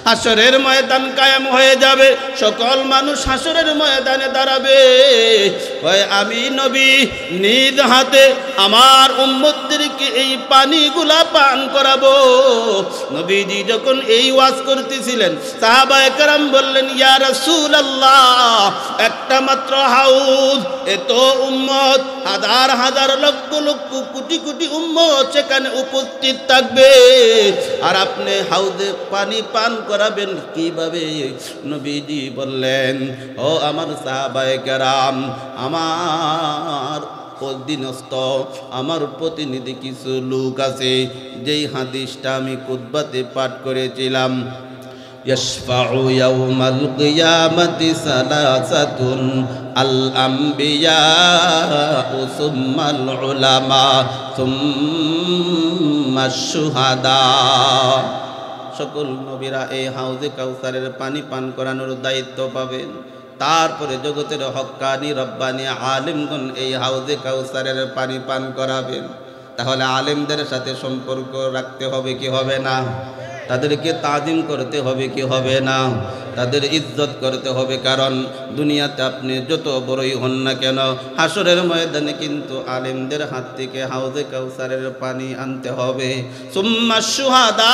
হাসরের ময়দান কায়েম হয়ে যাবে, সকল মানুষ হাসরের ময়দানে দাঁড়াবে। হয় আমি নবী নিজ হাতে আমার উম্মতদেরকে এই পানিগুলা পান করাবো। নবীজি যখন এই ওয়াজ করতেছিলেন, সাহাবায়ে কেরাম বললেন, ইয়া রাসূলুল্লাহ, একটা মাত্র হাউজ, এত উম্মত, হাজার হাজার লক্ষ লক্ষ কোটি কোটি উম্মত সেখানে উপস্থিত থাকবে, আর আপনি হাউজে পানি পান করাবেন কিভাবে? নবীজি বললেন, ও আমার সাহাবায়ে কেরাম, আমার অধীনস্থ আমার প্রতিনিধি কিছু লোক আছে, যেই হাদিসটা আমি খুতবাতে পাঠ করেছিলাম, ইয়াশফাউ ইয়াউমাল কিয়ামাতি সালাসাতুন আল আম্বিয়া সুম্মাল উলামা সুম্মাশ শুহাদা। সকল নবীরা এই হাউজে কাউসারের পানি পান করানোর দায়িত্ব পাবেন। তারপরে জগতের হক্কানি রব্বানি আলেমগণ এই হাউজে কাউসারের পানি পান করাবেন। তাহলে আলেমদের সাথে সম্পর্ক রাখতে হবে কি হবে না? তাদেরকে তাজিম করতে হবে কি হবে না? তাদের ইজ্জত করতে হবে, কারণ দুনিয়াতে আপনি যত বড়ই হন না কেন, হাসরের ময়দানে কিন্তু আলেমদের হাত থেকে হাউজে কাউসারের পানি আনতে হবে। সুম্মা শুহাদা,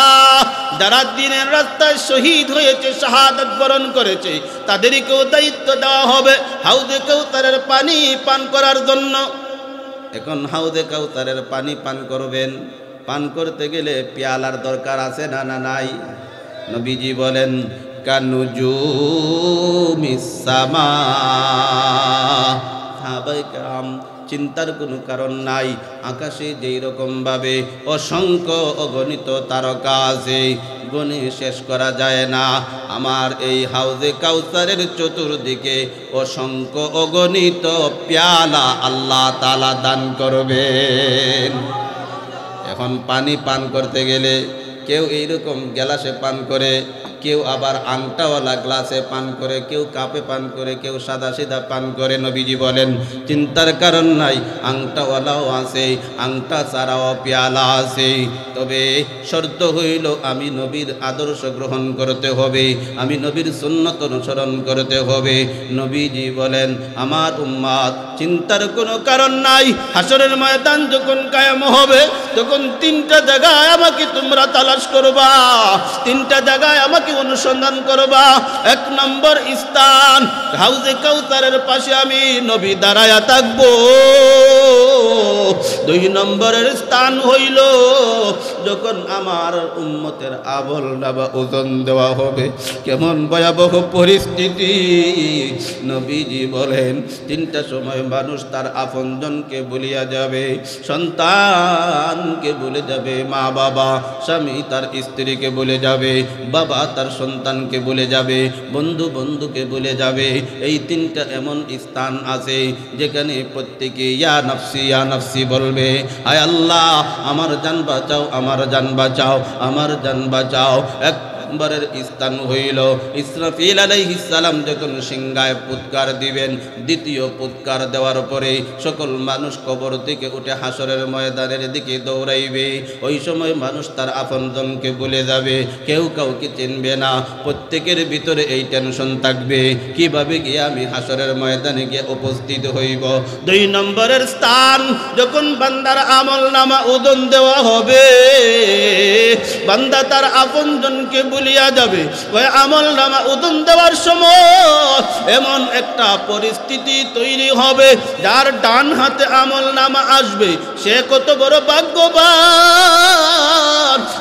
যারা দ্বীনের রাস্তায় শহীদ হয়েছে, শাহাদাত বরণ করেছে, তাদেরকেও দায়িত্ব দেওয়া হবে হাউজে কাউসারের পানি পান করার জন্য। এখন হাউজে কাউসারের পানি পান করবেন, পান করতে গেলে পেয়ালার দরকার আছে না না নাই? নবীজি বলেন, কানুজুমিস সামা। সাহাবায়ে কেরাম, চিন্তার কোনো কারণ নাই, আকাশে যেই রকমভাবে অসংখ্য অগণিত তারকা আছে, গণে শেষ করা যায় না, আমার এই হাউজে কাউসারের চতুর্দিকে অসংখ্য অগণিত পেয়ালা আল্লাহ তাআলা দান করবেন। এখন পানি পান করতে গেলে কেউ এইরকম গ্লাসে পান করে, কেউ আবার আংটাওয়ালা গ্লাসে পান করে, কেউ কাপে পান করে, কেউ সাদা সিধা পান করে। নবীজি বলেন, চিন্তার কারণ নাই, আংটাওয়ালাও আছে, আংটা ছাড়াও পেয়ালা আছে, তবে শর্ত হইল আমি নবীর আদর্শ গ্রহণ করতে হবে, আমি নবীর সুন্নত অনুসরণ করতে হবে। নবীজি বলেন, আমার উম্মত, চিন্তার কোনো কারণ নাই, হাসরের ময়দান যখন কায়েম হবে, তখন তিনটা জায়গায় আমাকে তোমরা তালাশ করবা, তিনটা জায়গায় আমাকে অনুসন্ধান করবা। এক নম্বর স্থান, হাউজে কাউসারের পাশে আমি নবী দাঁড়ায়া থাকবো। দুই নম্বরের স্থান হইল যখন আমার উম্মতের আমল নামা ওজন দেওয়া হবে। কেমন ভয়াবহ পরিস্থিতি! নবীজি বলেন, তিনটা সময় মানুষ তার আপনজনকে ভুলিয়া যাবে, সন্তানকে ভুলে যাবে, মা বাবা, স্বামী তার স্ত্রীকে ভুলে যাবে, বাবা তার সন্তানকে ভুলে যাবে, বন্ধু বন্ধুকে ভুলে যাবে। এই তিনটা এমন স্থান আছে যেখানে প্রত্যেকে ইয়া নফসি ইয়া নফসি বলবে, হায় আল্লাহ আমার জান বাঁচাও, আমার জান বাঁচাও, আমার জান বাঁচাও। এক নম্বরের স্থান হইল ইসরাফিল আলাইহিস সালাম যখন সিংহায় পুৎকার দিবেন, দ্বিতীয় পুৎকার দেওয়ার পরে সকল মানুষ কবর থেকে উঠে হাসরের ময়দানের দিকে দৌড়াইবে। ওই সময় মানুষ তার আপনজনকে ভুলে যাবে, কেউ কাউকে চিনবে না, প্রত্যেকের ভিতরে এই টেনশন থাকবে, কিভাবে গিয়ে আমি হাসরের ময়দানে গিয়ে উপস্থিত হইব। দুই নম্বরের স্থান, যখন বান্দার আমল নামা ওজন দেওয়া হবে, বান্দা তার আপনজনকে ভুলিয়া যাবে। ওই আমল নামা ওজন দেওয়ার সময় এমন একটা পরিস্থিতি তৈরি হবে, যার ডান হাতে আমল নামা আসবে সে কত বড় ভাগ্যবান।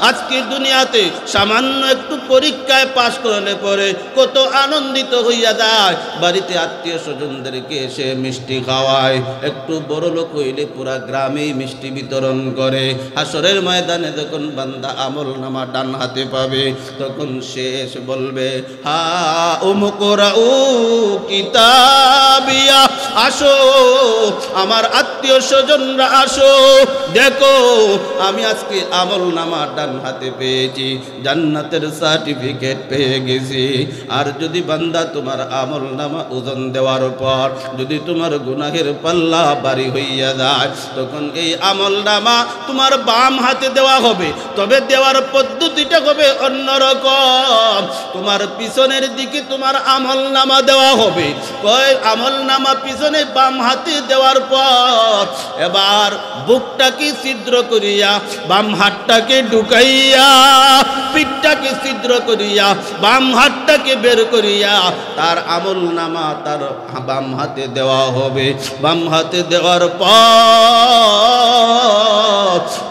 আজকে দুনিয়াতে সামান্য একটু পরীক্ষায় পাশ করলে পরে কত আনন্দিত হইয়া যায়, বাড়িতে আত্মীয় স্বজনদেরকে এসে মিষ্টি খাওয়ায়, একটু বড় লোক হইলে পুরা গ্রামেই মিষ্টি বিতরণ করে। হাসরের ময়দানে যখন বান্দা আমল নামা ডান হাতে পাবে, তখন শেষ বলবে, হা উমকুরাউ কিতাবিয়া, আসো আমার আত্মীয় স্বজনরা আসো, দেখো আমি আজকে আমল নামা ডান হাতে পেয়েছি, জান্নাতের সার্টিফিকেট পেয়ে গেছি। আর যদি বান্দা তোমার আমল নামা ওজন দেওয়ার পর যদি তোমার গুনাহের পাল্লা ভারী হইয়া যায়, তখন এই আমল নামা তোমার বাম হাতে দেওয়া হবে। তবে দেওয়ার পদ্ধতিটা হবে অন্যরকম। তোমার পিছনের দিকে তোমার আমল নামা দেওয়া হবে। কয় আমল নামা পিছনে বাম হাতে দেওয়ার পর এবার বুকটাকে ছিদ্র করিয়া বাম হাতটাকে ঢুকাইয়া, পিঠটাকে ছিদ্র করিয়া বাম হাতটাকে বের করিয়া তার আমল নামা তার বাম হাতে দেওয়া হবে। বাম হাতে দেওয়ার পর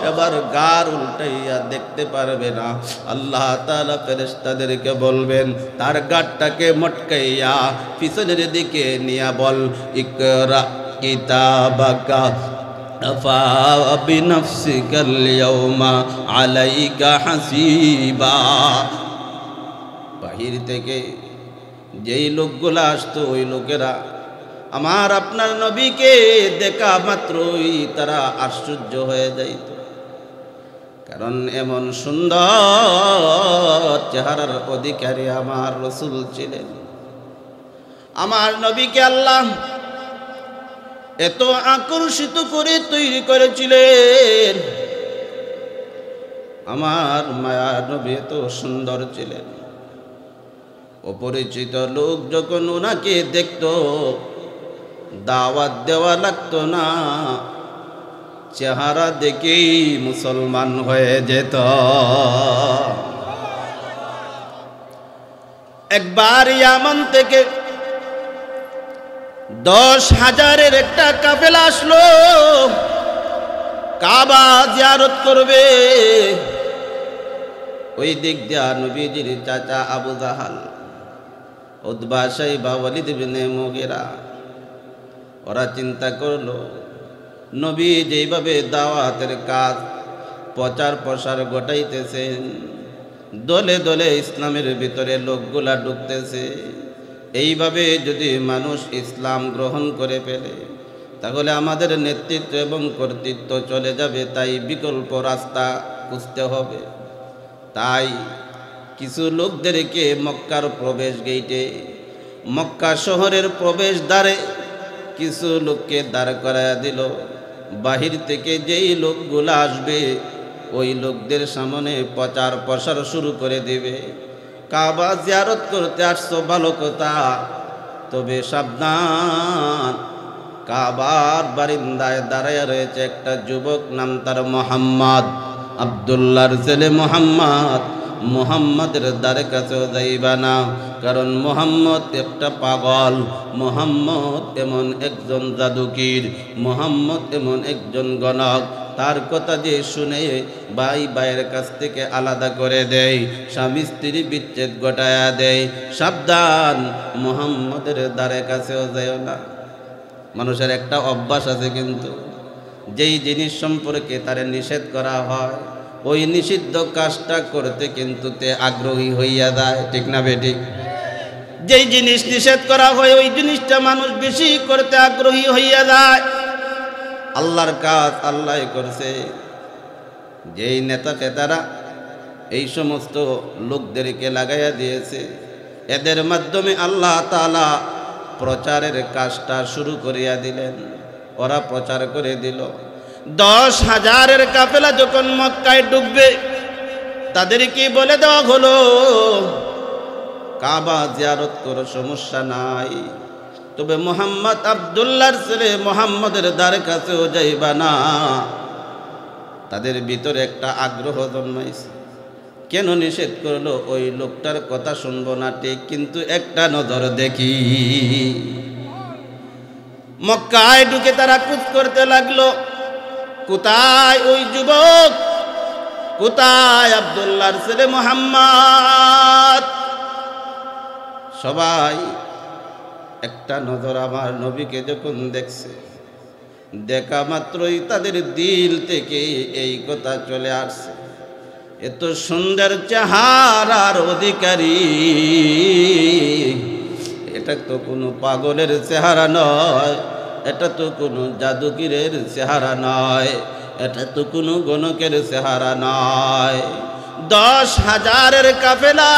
এবার গার উল্টাইয়া দেখতে পারবে না। আল্লাহ তাআলা ফেরেশতাদেরকে বলবেন তার গারটাকে মটকাইয়া পিছনের দিকে নিয়ে বল, ইকরা কিতাবাকা কাফা বিনফসিকাল ইয়াউমা আলাইকা হাসিবা। বাহির থেকে যেই লোকগুলা আসতো ওই লোকেরা আমার আপনার নবীকে দেখা মাত্রই তারা আশ্চর্য হয়ে যাইত, কারণ এমন সুন্দর চেহারার অধিকারী আমার রাসূল ছিলেন। আমার নবীকে আল্লাহ এত আকর্ষিত করে তৈরি করেছিলেন। আমার মায়ার নবী এত সুন্দর ছিলেন, অপরিচিত লোক যখন ওনাকে দেখত দাওয়াত দেওয়া লাগতো না, চেহারা দেখেই মুসলমান হয়ে যেত। একবার ইয়ামান থেকে 10,000-এর একটা কাফেলা আসলো কাবা জিয়ারত করবে। ওই দিক দিয়া নবীজির চাচা আবু জাহাল, উতবা, শাইবা, ওয়ালিদ ইবনে মুগিরা ওরা চিন্তা করলো নবী যেইভাবে দাওয়াতের কাজ প্রচার প্রসার ঘটাইতেছেন, দলে দলে ইসলামের ভিতরে লোকগুলা ঢুকতেছে, এইভাবে যদি মানুষ ইসলাম গ্রহণ করে ফেলে তাহলে আমাদের নেতৃত্ব এবং কর্তৃত্ব চলে যাবে। তাই বিকল্প রাস্তা খুঁজতে হবে। তাই কিছু লোকদেরকে মক্কার প্রবেশ গেইটে, মক্কা শহরের প্রবেশ দ্বারে কিছু লোককে দাঁড় করায়া দিল। বাহির থেকে যেই লোকগুলো আসবে ওই লোকদের সামনে প্রচার প্রসার শুরু করে দেবে, কাবা জিয়ারত করতে আসছো ভালো কথা, তবে সাবধান, কাবার বারিন্দায় দাঁড়ায় রয়েছে একটা যুবক, নাম তার মোহাম্মদ, আব্দুল্লাহর ছেলে মোহাম্মদ। মোহাম্মদের দ্বারে কাছেও যাইবা না, কারণ মোহাম্মদ একটা পাগল, মোহাম্মদ এমন একজন জাদুকির, মোহাম্মদ এমন একজন গণক, তার কথা যে শুনে ভাই ভাইয়ের কাছ থেকে আলাদা করে দেয়, স্বামী স্ত্রী বিচ্ছেদ ঘটায়া দেয়। সাবধান, মোহাম্মদের দ্বারে কাছেও যাইও না। মানুষের একটা অভ্যাস আছে, কিন্তু যেই জিনিস সম্পর্কে তারে নিষেধ করা হয় ওই নিষিদ্ধ কাজটা করতে কিন্তু তে আগ্রহী হইয়া যায়, ঠিক না বেঠিক? যেই জিনিস নিষেধ করা হয় ওই জিনিসটা মানুষ বেশি করতে আগ্রহী হইয়া যায়। আল্লাহর কাজ আল্লাহ করছে। যেই নেতা ফেতারা এই সমস্ত লোকদেরকে লাগাইয়া দিয়েছে, এদের মাধ্যমে আল্লাহ তাআলা প্রচারের কাজটা শুরু করিয়া দিলেন। ওরা প্রচার করে দিল। 10,000-এর কাফেলা যখন মক্কায় ঢুকবে তাদেরকে বলে দেওয়া হলো কাবা জিয়ারত করো, সমস্যা নাই, তবে মোহাম্মদ আব্দুল্লাহর ছেলে মোহাম্মদের দ্বারে কাছেও যাইবা না। তাদের ভিতরে একটা আগ্রহ জন্মাইছে। কেন নিষেধ করলো? ওই লোকটার কথা শুনবো না ঠিক, কিন্তু একটা নজর দেখি। মক্কায় ঢুকে তারা কুচ করতে লাগলো, কোথায় ওই যুবক, কোথায় আব্দুল্লাহর ছেলে মোহাম্মদ? সবাই একটা নজর আমার নবীকে যখন দেখছে, দেখা মাত্রই তাদের দিল থেকে এই কথা চলে আসছে, এত সুন্দর চেহারার অধিকারী, এটা তো কোনো পাগলের চেহারা নয়, এটা তো কোনো জাদুকরের চেহারা নয়, এটা তো কোনো গণকের চেহারা নয়। 10,000-এর কাফেলা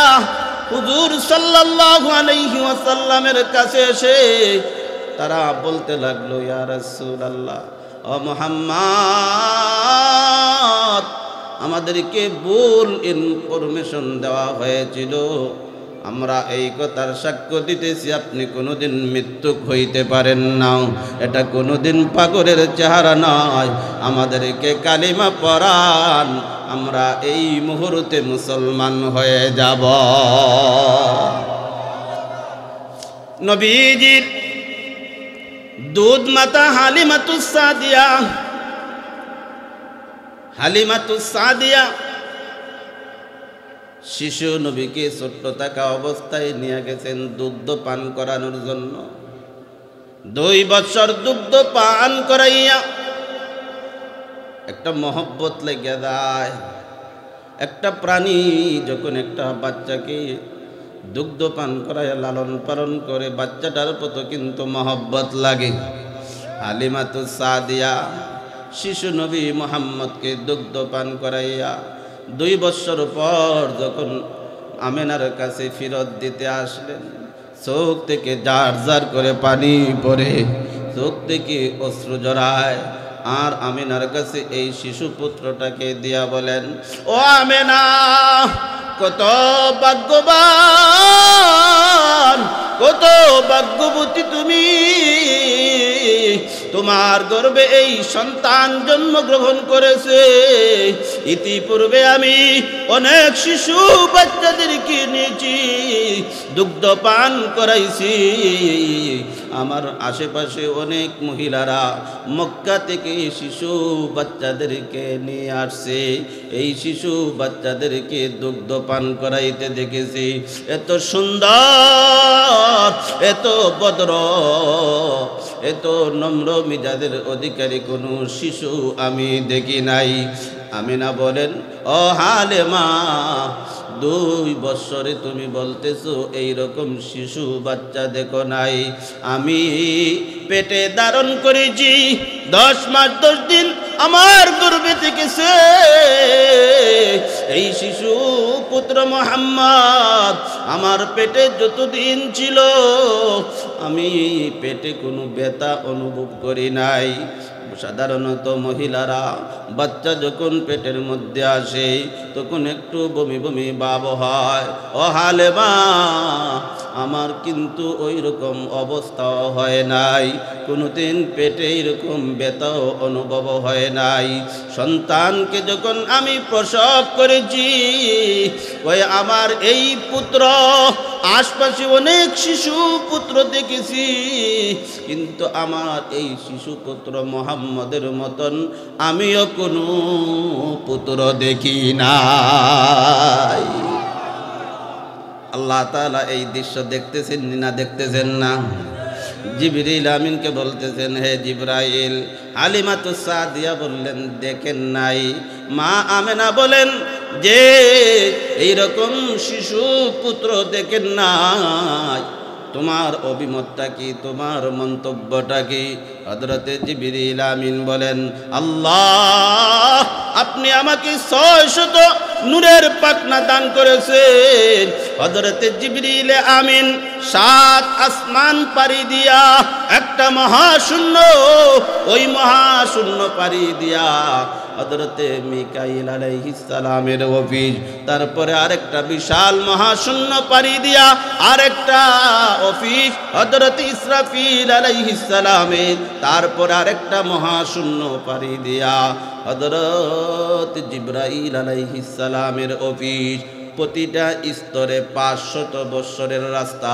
হুজুর সাল্লাল্লাহু আলাইহি ওয়াসাল্লামের কাছে এসে তারা বলতে লাগলো, ইয়া রাসূলুল্লাহ, ও মুহাম্মদ, আমাদেরকে ভুল ইনফরমেশন দেওয়া হয়েছিল, আমরা এই কথার সাক্ষ্য দিতেছি আপনি কোনোদিন মৃত্যুক হইতে পারেন না, এটা কোনোদিন পাগলের চেহারা নয়, আমাদেরকে কালিমা পড়ান, আমরা এই মুহূর্তে মুসলমান হয়ে যাব। নবীজির দুধ মাতা হালিমাতুস সাদিয়া শিশু নবীকে ছোট্ট থাকা অবস্থায় নিয়ে গেছেন দুগ্ধ পান করানোর জন্য। 2 বছর দুগ্ধ পান করাইয়া একটা মহব্বত লেগে যায়। একটা প্রাণী যখন একটা বাচ্চাকে দুগ্ধ পান করাইয়া লালন পালন করে, বাচ্চাটার প্রতি কিন্তু মহব্বত লাগে। হালিমাতুস সাদিয়া শিশু নবী মুহাম্মদকে দুগ্ধ পান করাইয়া 2 বছর পর যখন আমেনার কাছে ফেরত দিতে আসলেন, চোখ থেকে জার জার করে পানি পড়ে, চোখ থেকে অশ্রু জড়ায়। আর আমেনার কাছে এই শিশু পুত্রটাকে দিয়া বলেন, ও আমেনা, কত ভাগ্যবান, কত ভাগ্যবতী তুমি, তোমার গর্ভে এই সন্তান জন্মগ্রহণ করেছে। ইতিপূর্বে আমি অনেক শিশু বাচ্চাদেরকে নিয়েছি, দুগ্ধ পান করাইছি। আমার আশেপাশে অনেক মহিলারা মক্কা থেকে শিশু বাচ্চাদেরকে নিয়ে আসছে, এই শিশু বাচ্চাদেরকে দুগ্ধ পান করাইতে দেখেছি। এত সুন্দর, এত ভদ্র, এত নম্র মিজাজের অধিকারী কোনো শিশু আমি দেখি নাই। আমিনা বলেন, ও হালেমা, 2 বছরে তুমি বলতেছো এইরকম শিশু বাচ্চা দেখো নাই? আমি পেটে ধারণ করেছি 10 মাস 10 দিন আমার গর্ভে থেকেছে এই শিশু পুত্র মুহাম্মদ। আমার পেটে যতদিন ছিল আমি পেটে কোনো ব্যথা অনুভব করি নাই। সাধারণত মহিলারা বাচ্চা যখন পেটের মধ্যে আসে তখন একটু বমি বমি ভাব হয়। ও হালেমা, আমার কিন্তু ওই রকম অবস্থাও হয় নাই, কোনোদিন পেটে এরকম ব্যথাও অনুভব হয় নাই। সন্তানকে যখন আমি প্রসব করেছি, ওই আমার এই পুত্র, আশপাশে অনেক শিশু পুত্র দেখেছি, কিন্তু আমার এই শিশু পুত্র মুহাম্মদের মতন আমিও কোনো পুত্র দেখি নাই। আল্লাহ তাআলা এই দৃশ্য দেখতেছেন না দেখতেছেন না? জিবরিল আমিনকে বলতেছেন, হে জিবরাইল। হালিমাতুস সাদিয়া বললেন, দেখেন নাই। মা আমেনা বলেন যে এইরকম শিশু পুত্র দেখেন নাই, তোমার অভিমতটা কি, তোমার মন্তব্যটা কি? হযরতে জিবরিল আমিন বলেন, আল্লাহ আপনি আমাকে 600 নূরের পাখনা দান করেছেন। হযরতে জিবরিল আমিন 7 আসমান পাড়ি দিয়া একটা মহাশূন্য, ওই মহাশূন্য পাড়ি দিয়া হযরতে মিকাইল আলাইহিস সালামের অফিস, তারপরে আরেকটা বিশাল মহাশূন্য পাড়ি দিয়া আরেকটা অফিস হযরতে ইসরাফিল আলাইহিস সালামের, তারপরে আরেকটা মহাশূন্য পাড়ি দিয়া হযরত জিবরাইল আলাইহিস সালামের অফিস। প্রতিটা স্তরে 500 বৎসরের রাস্তা।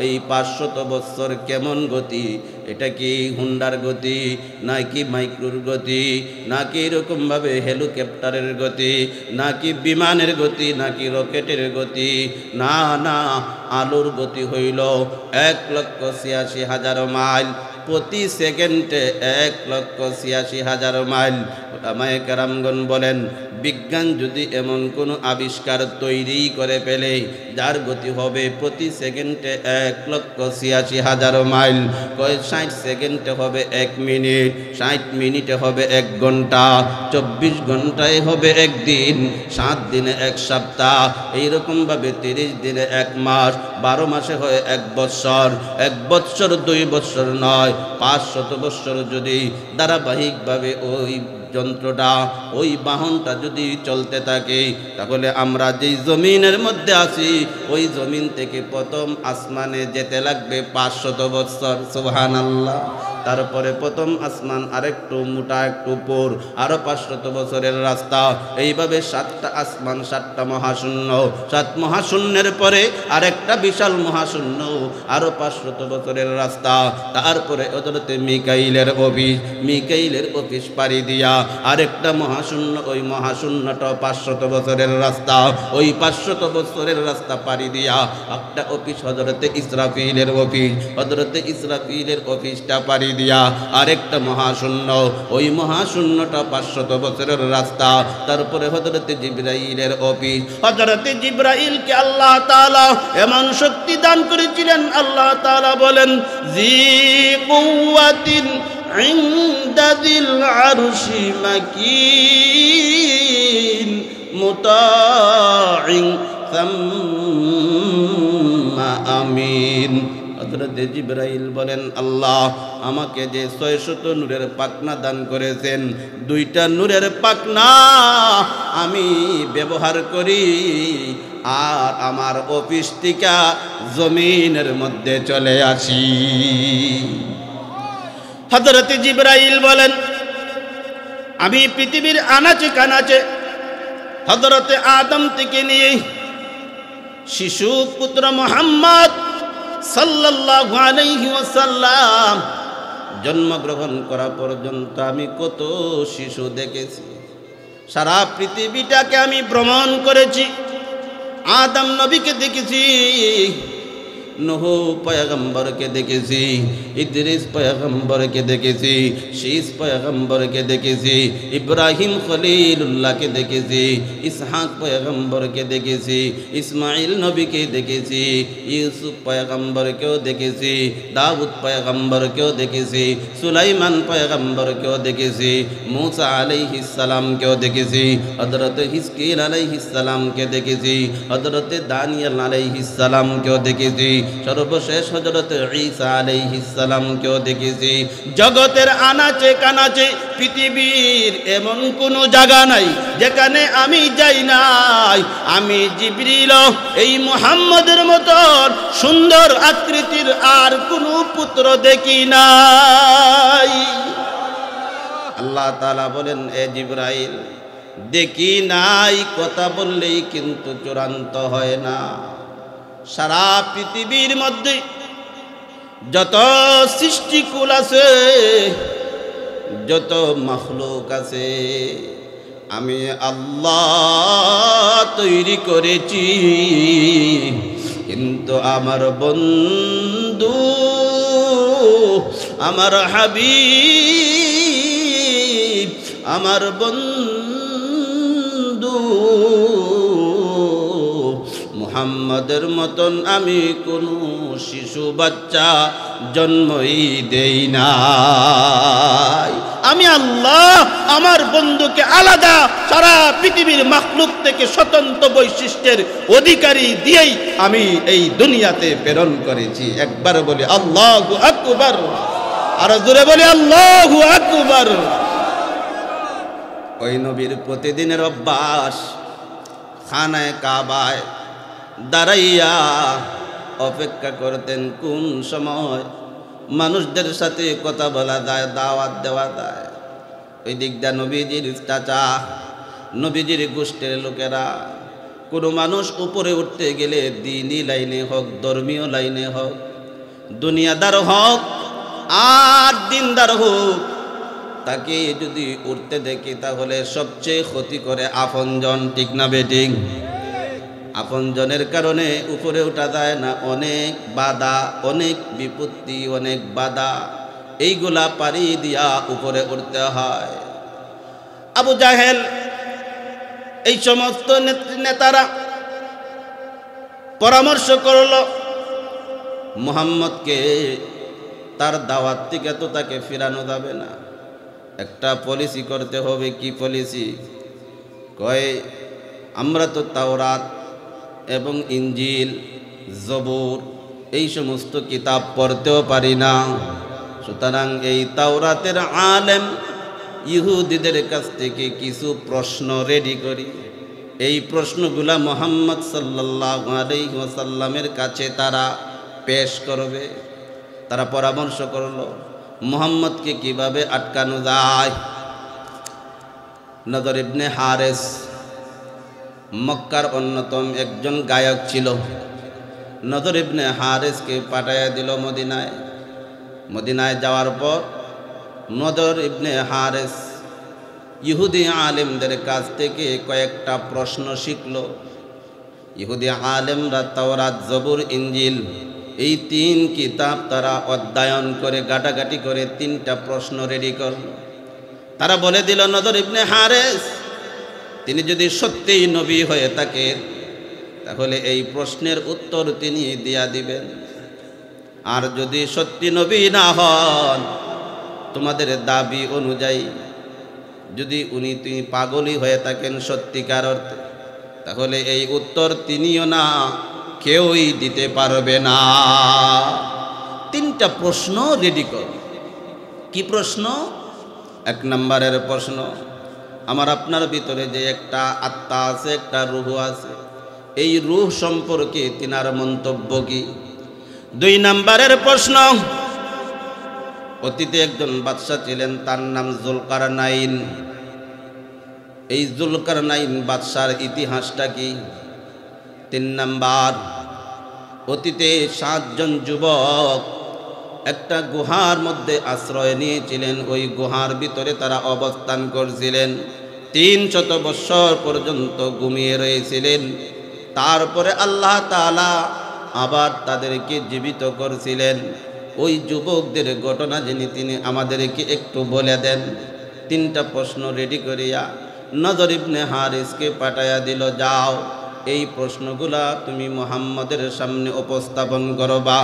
এই 500 বৎসর কেমন গতি? এটা কি হুন্ডার গতি, নাকি মাইক্রোর গতি, নাকি এরকমভাবে হেলিকপ্টারের গতি, নাকি বিমানের গতি, নাকি রকেটের গতি? না না, আলোর গতি হইল 1,86,000 মাইল। প্রতি সেকেন্ডে 1,86,000 মাইল। ওলামায়ে কেরামগণ বলেন বিজ্ঞান যদি এমন কোনো আবিষ্কার তৈরি করে ফেলে যার গতি হবে প্রতি সেকেন্ডে 1,86,000 মাইল, 60 সেকেন্ডে হবে 1 মিনিট, 60 মিনিটে হবে 1 ঘন্টা, 24 ঘন্টায় হবে 1 দিন, 7 দিনে 1 সপ্তাহ, এইরকমভাবে 30 দিনে 1 মাস, 12 মাসে হয় 1 বৎসর, 1 বৎসর 2 বৎসর নয় 500 বৎসর যদি ধারাবাহিকভাবে ওই যন্ত্রটা ওই বাহনটা যদি চলতে থাকে, তাহলে আমরা যেই জমিনের মধ্যে আছি ওই জমিন থেকে প্রথম আসমানে যেতে লাগবে 500 বৎসর। সুবহানাল্লাহ। তারপরে প্রথম আসমান আরেকটু মোটা একটু উপর, আরো 500 বছরের রাস্তা। এইভাবে 7টা আসমান, 7টা মহাশূন্য, 7 মহাশূন্যের পরে আরেকটা বিশাল মহাশূন্য, আরো 500 বছরের রাস্তা। তারপরে হযরতে মিকাইলের অফিস পাড়ি দিয়া আরেকটা মহাশূন্য, ওই মহাশূন্যটা 500 বছরের রাস্তা। ওই 500 বছরের রাস্তা পাড়ি দিয়া একটা অফিস হযরতে ইসরাফিলের অফিস, হযরতে ইসরাফিলের অফিসটা পাড়ি দিয়া আরেকটা মহাশূন্য, ওই মহাশূন্যটা 500 বছরের রাস্তা। তারপরে হযরতে জিবরাইলের অফিস। হযরতে জিবরাইলকে আল্লাহ তাআলা এমন শক্তি দান করেছিলেন, আল্লাহ তাআলা বলেন জি কুওয়াতিন ইনদা যিল আরশি মাকিন মুতাইন সাম্মা আমিন। হযরতে জিবরাইল বলেন আল্লাহ আমাকে যে 600 নূরের পাখনা দান করেছেন, 2টা নূরের পাখনা আমি ব্যবহার করি আর আমার অফিস থেকে জমিনের মধ্যে চলে আসি। হযরতে জিবরাইল বলেন আমি পৃথিবীর আনাচে কানাচে হযরতে আদম থেকে নিয়ে শিশু পুত্র মুহাম্মদ সাল্লাল্লাহু আলাইহি ওয়াসাল্লাম জন্মগ্রহণ করা পর্যন্ত আমি কত শিশু দেখেছি। সারা পৃথিবীটাকে আমি ভ্রমণ করেছি। আদম নবীকে দেখেছি, নূহ পয়গম্বরকে দেখেছি, ইদ্রিস পয়গম্বরকে দেখেছি, শীস পয়গম্বরকে দেখেছি, ইব্রাহিম খলিলুল্লাহকে দেখেছি, ইসহাক পয়গম্বরকে দেখেছি, ইসমাইল নবীকে দেখেছি, ইউসুফ পয়গম্বরকেও দেখেছি, দাউদ পয়গম্বরকেও দেখেছি, সুলাইমান পয়গম্বরকেও দেখেছি, মূসা আলাইহিস সালামকেও দেখেছি, হযরত হিজকিল আলাইহিস সালামকে দেখেছি, হযরত দানিয়েল আলাইহিস সালামকেও দেখেছি, সর্বশেষ হযরত ঈসা আলাইহিস সালামকেও দেখেছি। জগতের আনাচে কানাচে পৃথিবীর এমন কোনো জায়গা নাই যেখানে আমি যাই নাই। আমি জিবরিল এই মুহাম্মদের মতন সুন্দর আকৃতির আর কোনো পুত্র দেখি নাই। আল্লাহ তাআলা বলেন এ জিবরাইল দেখি নাই কথা বললেই কিন্তু চূড়ান্ত হয় না। সারা পৃথিবীর মধ্যে যত সৃষ্টিকুল আছে, যত মাখলুক আছে, আমি আল্লাহ তৈরি করেছি। কিন্তু আমার বন্ধু, আমার হাবিব, আমার বন্ধু মুহাম্মদের মতন আমি কোনো শিশু বাচ্চা জন্মই দেই নাই। আমি আল্লাহ আমার বন্ধুকে আলাদা সারা পৃথিবীর মাখলুক থেকে স্বতন্ত্র বৈশিষ্ট্যের অধিকারী দিয়েই আমি এই দুনিয়াতে প্রেরণ করেছি। একবার বলি আল্লাহু আকবার, আর জোরে বলি আল্লাহু আকবার। ওই নবীর প্রতিদিনের অভ্যাস খানায়ে কাবায় দাঁড়াইয়া অপেক্ষা করতেন কোন সময় মানুষদের সাথে কথা বলা যায়, দাওয়াত দেওয়া যায়। ওই দিকটা নবীজির চাচা, নবীজির গোষ্ঠীর লোকেরা কোনো মানুষ উপরে উঠতে গেলে দ্বীনি লাইনে হোক, ধর্মীয় লাইনে হোক, দুনিয়াদার হোক আর দিনদার হোক, তাকে যদি উঠতে দেখি তাহলে সবচেয়ে ক্ষতি করে আপনজন। ঠিক না বেঠিক? আপনজনের কারণে উপরে ওঠা যায় না। অনেক বাধা, অনেক বিপত্তি, অনেক বাধা। এইগুলা পাড়ি দিয়া উপরে উঠতে হয়। আবু জাহেল এই সমস্ত নেতারা পরামর্শ করল মুহাম্মদকে তার দাওয়াত থেকে তো তাকে ফিরানো যাবে না, একটা পলিসি করতে হবে। কি পলিসি? কয় আমরা তো তাওরাত এবং ইঞ্জিল, জবুর এই সমস্ত কিতাব পড়তেও পারি না, সুতরাং এই তাওরাতের আলেম ইহুদিদের কাছ থেকে কিছু প্রশ্ন রেডি করি। এই প্রশ্নগুলা মুহাম্মদ সাল্লাল্লাহু আলাইহি ওয়াসাল্লামের কাছে তারা পেশ করবে। তারা পরামর্শ করলো মুহাম্মদকে কিভাবে আটকানো যায়। নদর ইবনে হারেস মক্কার অন্যতম একজন গায়ক ছিল। নদর ইবনে হারেসকে পাঠাইয়া দিল মদিনায়। মদিনায় যাওয়ার পর নদর ইবনে হারেস ইহুদি আলেমদের কাছ থেকে কয়েকটা প্রশ্ন শিখল। ইহুদি আলেমরা তাওরাত, জবুর, ইঞ্জিল এই 3 কিতাব তারা অধ্যয়ন করে গাটাগাটি করে 3টা প্রশ্ন রেডি করল। তারা বলে দিল নদর ইবনে হারেস তিনি যদি সত্যিই নবী হয়ে থাকেন তাহলে এই প্রশ্নের উত্তর তিনি দিয়া দিবেন, আর যদি সত্যি নবী না হন তোমাদের দাবি অনুযায়ী যদি তিনি পাগলই হয়ে থাকেন সত্যিকার অর্থে, তাহলে এই উত্তর তিনিও না, কেউই দিতে পারবে না। 3টা প্রশ্ন রেডি কর। কি প্রশ্ন? 1 নম্বরের প্রশ্ন, আমার আপনার ভিতরে যে একটা আত্মা আছে, একটা রূহ আছে, এই রূহ সম্পর্কে তিনার মন্তব্য কি? 2 নম্বরের প্রশ্ন, অতীতে একজন বাদশা ছিলেন, তার নাম জুলকারনাইন। এই জুলকারনাইন বাদশার ইতিহাসটা কি? 3 নম্বর, অতীতে 7 জন যুবক একটা গুহার মধ্যে আশ্রয় নিয়েছিলেন। ওই গুহার ভিতরে তারা অবস্থান করছিলেন, 300 বছর পর্যন্ত ঘুমিয়ে রয়েছিলেন। তারপরে আল্লাহ তাআলা আবার তাদেরকে জীবিত করছিলেন। ওই যুবকদের ঘটনা যিনি তিনি আমাদেরকে একটু বলে দেন। 3টা প্রশ্ন রেডি করিয়া নদর ইবনে হারিসকে পাঠাইয়া দিল, যাও এই প্রশ্নগুলা তুমি মুহাম্মদের সামনে উপস্থাপন করবা।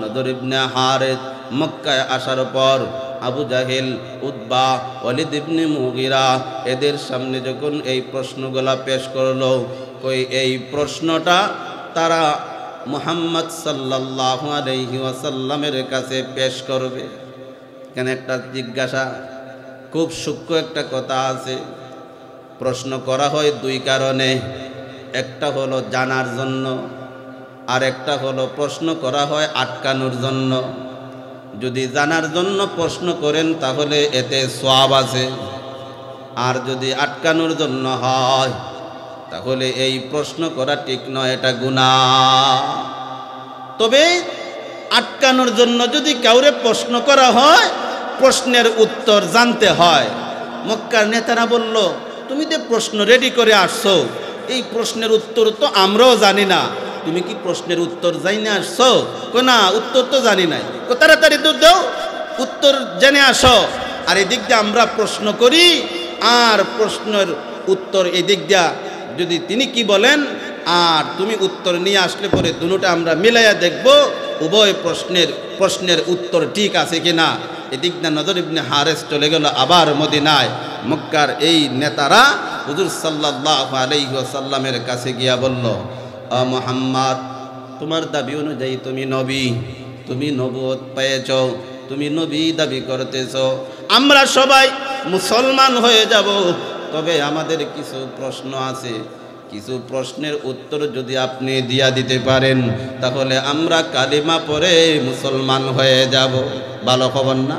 নদর ইবনে হারিস মক্কায় আসার পর আবু জাহেল, উতবা, ওয়ালিদ ইবনে মুগিরা এদের সামনে যখন এই প্রশ্নগুলা পেশ করলো, কই এই প্রশ্নটা তারা মুহাম্মদ সাল্লাল্লাহু আলাইহি ওয়াসাল্লামের কাছে পেশ করবে। কেন একটা জিজ্ঞাসা, খুব সূক্ষ্ম একটা কথা আছে। প্রশ্ন করা হয় 2 কারণে, একটা হলো জানার জন্য, আর একটা হলো প্রশ্ন করা হয় আটকানোর জন্য। যদি জানার জন্য প্রশ্ন করেন তাহলে এতে সওয়াব আছে, আর যদি আটকানোর জন্য হয় তাহলে এই প্রশ্ন করা ঠিক নয়, এটা গুনাহ। তবে আটকানোর জন্য যদি কাউরে প্রশ্ন করা হয়, প্রশ্নের উত্তর জানতে হয়। মক্কার নেতারা বলল, তুমি যে প্রশ্ন রেডি করে আসছো, এই প্রশ্নের উত্তর তো আমরাও জানি না, তুমি কি প্রশ্নের উত্তর জানি আসছো? না, উত্তর তো জানি নাই। তাড়াতাড়ি দূর দাও, উত্তর জেনে আসো। আর এদিক দিয়ে আমরা প্রশ্ন করি, আর প্রশ্নের উত্তর এদিক দিয়া যদি তিনি কি বলেন আর তুমি উত্তর নিয়ে আসলে পরে দুটোটা আমরা মিলাইয়া দেখব উভয় প্রশ্নের উত্তর ঠিক আছে কিনা। এদিক দিয়ে নদর ইবনে হারেস চলে গেল আবার মদিনায়। মক্কার এই নেতারা হুজুর সাল্লাল্লাহু আলাইহি ওয়াসাল্লামের কাছে গিয়া বলল, ও মুহাম্মদ, তোমার দাবি অনুযায়ী তুমি নবী, তুমি নবুয়ত পেয়েছ, তুমি নবী দাবি করতেছ, আমরা সবাই মুসলমান হয়ে যাব। তবে আমাদের কিছু প্রশ্ন আছে, কিছু প্রশ্নের উত্তর যদি আপনি দিয়া দিতে পারেন তাহলে আমরা কালিমা পড়ে মুসলমান হয়ে যাব। ভালো খবর না?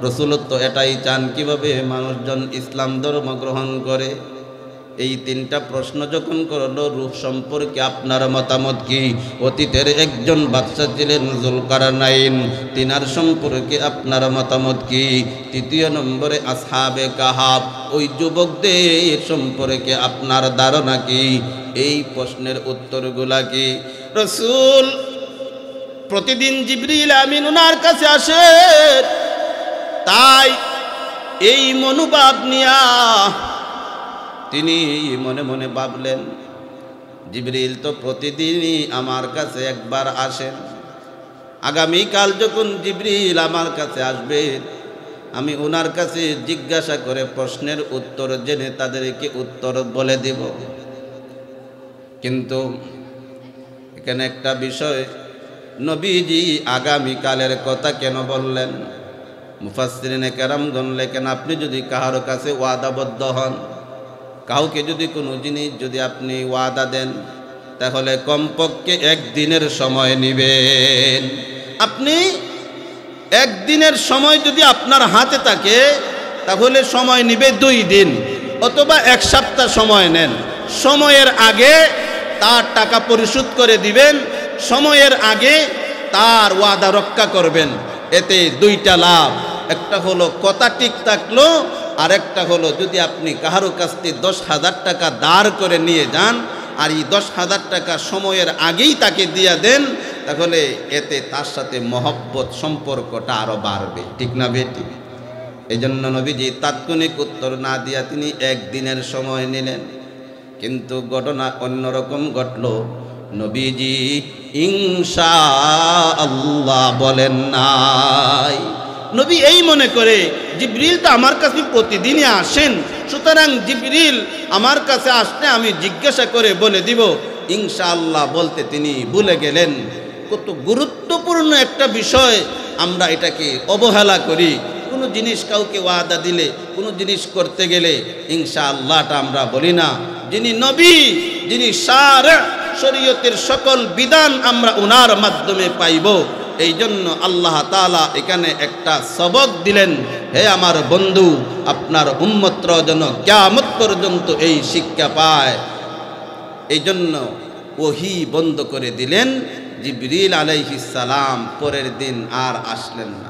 রাসূল তো এটাই চান, কিভাবে মানুষজন ইসলাম ধর্ম গ্রহণ করে। এই 3টা প্রশ্ন যখন করলো, রূহ সম্পর্কে আপনার মতামত কি? অতীতের একজন বাদশা ছিলেন জুলকারনাইন, তিনার সম্পর্কে আপনার মতামত কি? 3য় নম্বরে আসহাবে কাহাফ, ওই যুবকদের সম্পর্কে আপনার ধারণা কি? এই প্রশ্নের উত্তরগুলা কি? রাসূল প্রতিদিন জিবরিল আমিন ওনার কাছে আসে, তাই এই মনোভাব নিয়া তিনি মনে মনে ভাবলেন, জিবরিল তো প্রতিদিনই আমার কাছে একবার আসেন, আগামীকাল যখন জিবরিল আমার কাছে আসবে আমি ওনার কাছে জিজ্ঞাসা করে প্রশ্নের উত্তর জেনে তাদেরকে উত্তর বলে দেব। কিন্তু এখানে একটা বিষয়, নবীজি আগামীকালের কথা কেন বললেন? মুফাসসিরিনে কেরামগণ লেখেন, আপনি যদি কারো কাছে ওয়াদাবদ্ধ হন, কাউকে যদি কোনো জিনিস যদি আপনি ওয়াদা দেন, তাহলে কমপক্ষে একদিনের সময় নেবেন। আপনি একদিনের সময় যদি আপনার হাতে থাকে তাহলে সময় নেবে 2 দিন অথবা 1 সপ্তাহ সময় নেন। সময়ের আগে তার টাকা পরিশোধ করে দিবেন, সময়ের আগে তার ওয়াদা রক্ষা করবেন। এতে 2টা লাভ, একটা হলো কথা ঠিক থাকলো, আর একটা হলো যদি আপনি কারো কাছ থেকে 10,000 টাকা দাঁড় করে নিয়ে যান আর এই 10,000 টাকা সময়ের আগেই তাকে দিয়ে দেন, তাহলে এতে তার সাথে মহব্বত সম্পর্কটা আরো বাড়বে, ঠিক না বেটি? এই জন্য নবীজি তাৎক্ষণিক উত্তর না দিয়া তিনি একদিনের সময় নিলেন। কিন্তু ঘটনা অন্যরকম ঘটল। নবীজি ইনশাআল্লাহ বলেন নাই। নবী এই মনে করে জিবরিল তো আমার কাছে প্রতিদিনই আসেন, সুতরাং জিবরিল আমার কাছে আসলে আমি জিজ্ঞাসা করে বলে দিব। ইনশাআল্লাহ বলতে তিনি ভুলে গেলেন। কত গুরুত্বপূর্ণ একটা বিষয়, আমরা এটাকে অবহেলা করি। কোনো জিনিস কাউকে ওয়াদা দিলে, কোনো জিনিস করতে গেলে ইনশাআল্লাহটা আমরা বলি না। যিনি নবী, যিনি শরীয়তের সকল বিধান আমরা ওনার মাধ্যমে পাইব। এই জন্য আল্লাহ তাআলা এখানে একটা সবক দিলেন, হে আমার বন্ধু, আপনার উম্মতরা যেন কিয়ামত পর্যন্ত এই শিক্ষা পায়। এই জন্য ওহী বন্ধ করে দিলেন। জিবরিল আলাইহিস সালাম পরের দিন আর আসলেন না।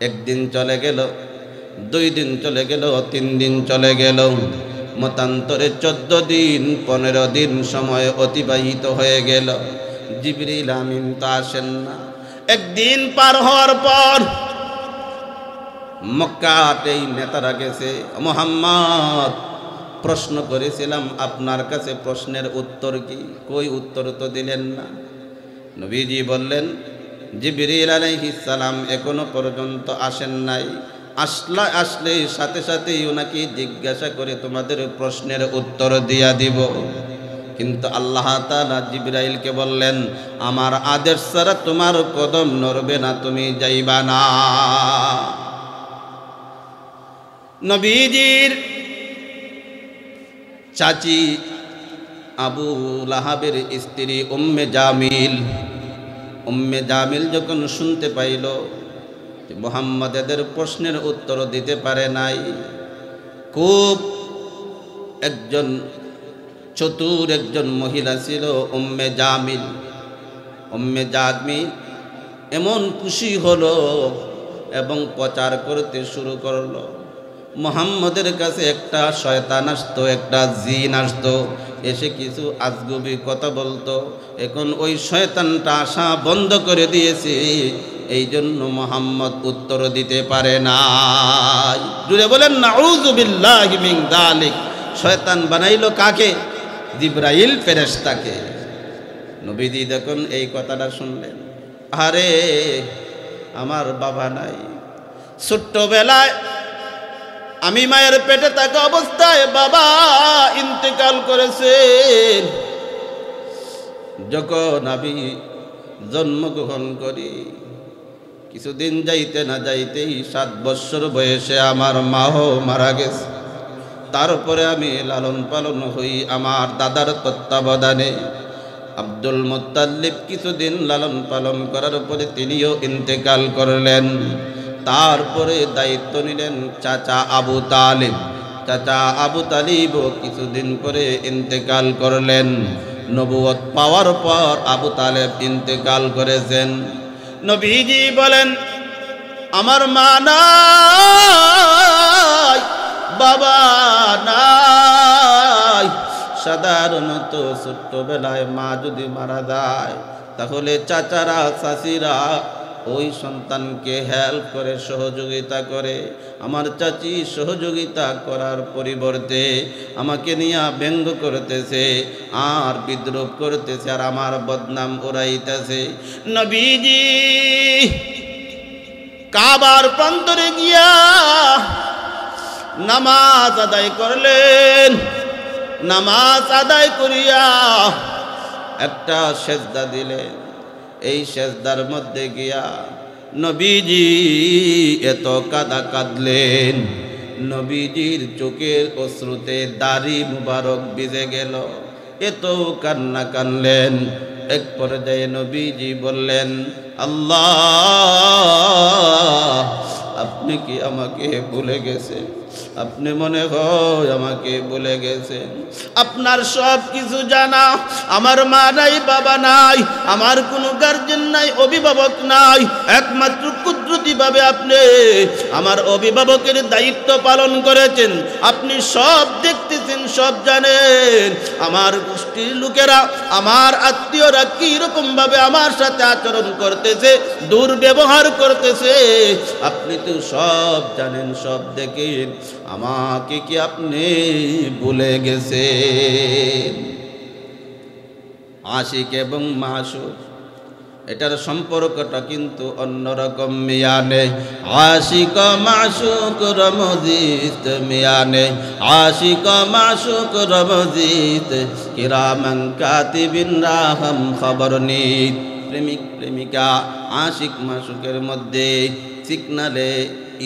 1 দিন চলে গেল, 2 দিন চলে গেল, 3 দিন চলে গেল, মতান্তরে 14 দিন 15 দিন সময় অতিবাহিত হয়ে গেল। জিবরিল আমিন তো আসেন না। 1 দিন পার হওয়ার পর মক্কাতেই নেতারা গেছে, মুহাম্মদ প্রশ্ন করেছিলাম আপনার কাছে, প্রশ্নের উত্তর কি? কই উত্তর তো দিলেন না। নবীজি বললেন, জিবরিল আলাইহিস সালাম এখনো পর্যন্ত আসেন নাই। আসলে সাথে সাথেই ওনাকে জিজ্ঞাসা করে তোমাদের প্রশ্নের উত্তর দিয়া দিব। কিন্তু আল্লাহ তাআলা জিবরাইলকে বললেন, আমার আদেশ ছাড়া তোমার কদম নড়বে না, তুমি যাইবা না। নবীজির চাচি আবু লাহাবের স্ত্রী উম্মে জামিল যখন শুনতে পাইল মুহাম্মদ এদের প্রশ্নের উত্তর দিতে পারে নাই, খুব একজন চতুর একজন মহিলা ছিল উম্মে জামিল এমন খুশি হলো এবং প্রচার করতে শুরু করলো। মুহাম্মদের কাছে একটা শয়তান আসতো, একটা জিন আসতো, এসে কিছু আজগুবি কথা বলতো। এখন ওই শয়তানটা আসা বন্ধ করে দিয়েছে, এই জন্য মুহাম্মদ উত্তর দিতে পারে না। জুড়ে বলেন নাউযু বিল্লাহি মিন যালিক। শয়তান বানাইলো কাকে? জিবরাইল ফেরেশতাকে। নবীজি যখন এই কথাটা শুনলেন, আরে আমার বাবা নাই, ছোট্টবেলায় আমি মায়ের পেটে থাকা অবস্থায় বাবা ইন্তেকাল করেছেন। যখন আমি জন্মগ্রহণ করি কিছুদিন যাইতে না যাইতেই 7 বছর বয়সে আমার মাও মারা গেছে। তারপরে আমি লালন পালন হই আমার দাদার তত্ত্বাবধানে। আব্দুল মুত্তালিব কিছুদিন লালন পালন করার পরে তিনিও ইন্তেকাল করলেন। তারপরে দায়িত্ব নিলেন চাচা আবু তালিব কিছুদিন পরে ইন্তেকাল করলেন। নবুয়ত পাওয়ার পর আবু তালেব ইন্তেকাল করেছেন। নবীজি বলেন, আমার মা নাই, বাবা নাই। সাধারণত ছোট্টবেলায় মা যদি মারা যায় তাহলে চাচারা চাচিরা ওই সন্তানকে হেল্প করে, সহযোগিতা করে। আমার চাচি সহযোগিতা করার পরিবর্তে আমাকে নিয়ে ব্যঙ্গ করতেছে আর বিদ্রুপ করতেছে আর আমার বদনাম উড়াইতেছে। নবীজি কাবার প্রান্তরে গিয়া নামাজ আদায় করলেন। নামাজ আদায় করিয়া একটা সেজদা দিলেন। এই সেজদার মধ্যে গিয়া নবীজি এত কাঁদা কাঁদলেন, নবীজির চোখের অশ্রুতে দাড়ি মুবারক ভিজে গেল। এত কান্না কানলেন। এক পর্যায়ে নবীজি বললেন, আল্লাহ, আপনি কি আমাকে ভুলে গেছেন? আপনি মনে হয় আমাকে ভুলে গেছেন। আপনার সব কিছু জানা, আমার মা নাই, বাবা নাই, আমার কোনো গার্জেন নাই, অভিভাবক নাই। একমাত্র কুদরতিভাবে আপনি আমার অভিভাবকের দায়িত্ব পালন করেছেন। আপনি সব দেখতেছেন, সব জানেন। আমার গোষ্ঠীর লোকেরা, আমার আত্মীয়রা কি রকম ভাবে আমার সাথে আচরণ করতেছে, দুর্ব্যবহার করতেছে, আপনি তো সব জানেন, সব দেখেন। আমাকে কি আপনি ভুলে গেছেন? আশিক এবং মাশুক, এটার সম্পর্কটা কিন্তু অন্যরকম মিয়ানে। আশিক মাশুক রমজিত মিয়ানে, আশিক মাশুক রমজিত, কিরামান কাতিবিন রাহম খবর নিত। প্রেমিক প্রেমিকা, আশিক মাশুকের মধ্যে সিগনালে,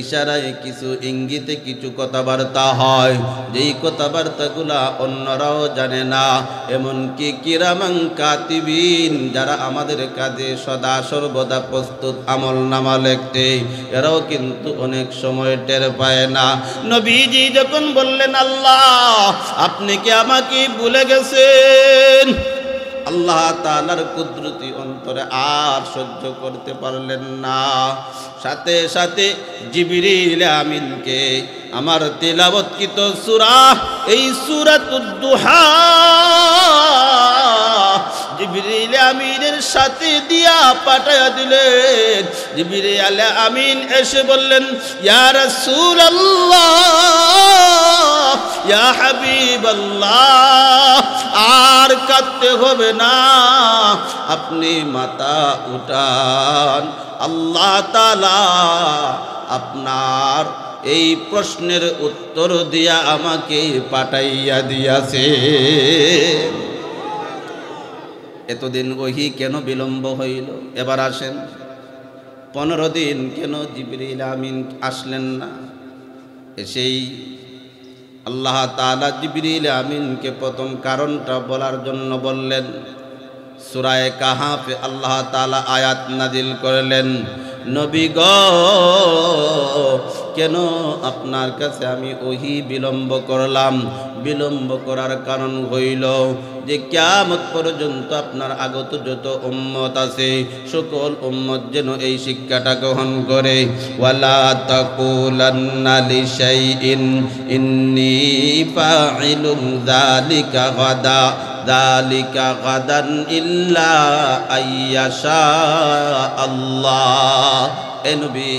ইশারায়, কিছু ইঙ্গিতে কিছু কথাবার্তা হয়, যেই কথাবার্তাগুলা অন্যরাও জানে না। এমনকি কিরামান কাতিবিন, যারা আমাদের কাজে সদা সর্বদা প্রস্তুত আমল নামা লিখতে, এরাও কিন্তু অনেক সময় টের পায় না। নবীজি যখন বললেন, আল্লাহ, আপনি কি আমাকে ভুলে গেছেন? আল্লাহ তাআলার কুদরতি অন্তরে আর সহ্য করতে পারলেন না। সাথে সাথে জিবরিল আমিনকে আমার তিলাওয়াতকৃত সূরা, এই সূরাতুদ দুহা, জিবরিল আমিনের সাথে দিয়া পাঠায়া দিলেন। জিবরিল আমিন এসে বললেন, ইয়া রাসূলুল্লাহ, ইয়া হাবিবাল্লাহ, আর কাঁদতে হবে না, আপনি মাথা উঠান। আল্লাহ তাআলা আপনার এই প্রশ্নের উত্তর দিয়া আমাকে পাঠাইয়া দিয়াছে। এতদিন ওহী কেন বিলম্ব হইল? এবার আসেন, 15 দিন কেন জিবরিল আমিন আসলেন না? সেই আল্লাহ তাআলা জিবরিল আমিনকে প্রথম কারণটা বলার জন্য বললেন। সূরা কাহাফে আল্লাহ তাআলা আয়াত নাজিল করলেন, নবী গো, কেন আপনার কাছে আমি ওহী বিলম্ব করলাম? বিলম্ব করার কারণ হইল যে কিয়ামত পর্যন্ত আপনার আগত যত উম্মত আছে, সকল উম্মত যেন এই শিক্ষাটা গ্রহণ করে। ওয়ালা তাকুলান্না লিশাইইন ইন্নী ফাইলুন যালিকা গাদা, যালিকা গাদান ইল্লা আইয়াশা আল্লাহ। এ নবী,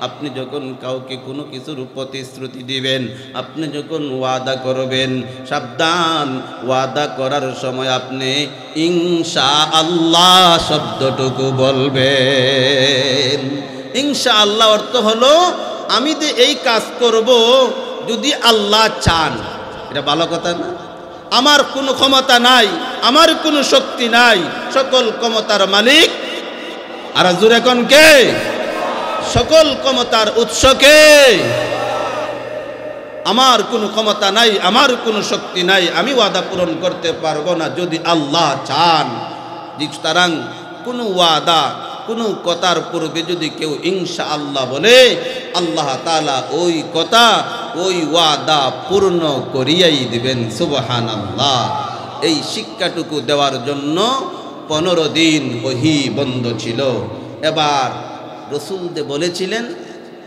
আপনি যখন কাউকে কোনো কিছুর প্রতিশ্রুতি দিবেন, আপনি যখন ওয়াদা করবেন, সাবধান, ওয়াদা করার সময় আপনি ইনশাআল্লাহ শব্দটুকু বলবেন। ইনশাআল্লাহ অর্থ হলো, আমি যে এই কাজ করব যদি আল্লাহ চান। এটা ভালো কথা না? আমার কোনো ক্ষমতা নাই, আমার কোনো শক্তি নাই, সকল ক্ষমতার মালিক আর জোরে কোন কে? সকল ক্ষমতার উৎস কে? আমার কোনো ক্ষমতা নাই, আমার কোনো শক্তি নাই, আমি ওয়াদা পূরণ করতে পারবো না যদি আল্লাহ চান। সুতরাং কোনো ওয়াদা, কোনো কথার পূর্বে যদি কেউ ইনশাআল্লাহ বলে, আল্লাহ তাআলা ওই কথা, ওই ওয়াদা পূর্ণ করিয়াই দিবেন। সুবহানাল্লাহ। এই শিক্ষাটুকু দেওয়ার জন্য 15 দিন ওহী বন্ধ ছিল। এবার রসুল যে বলেছিলেন,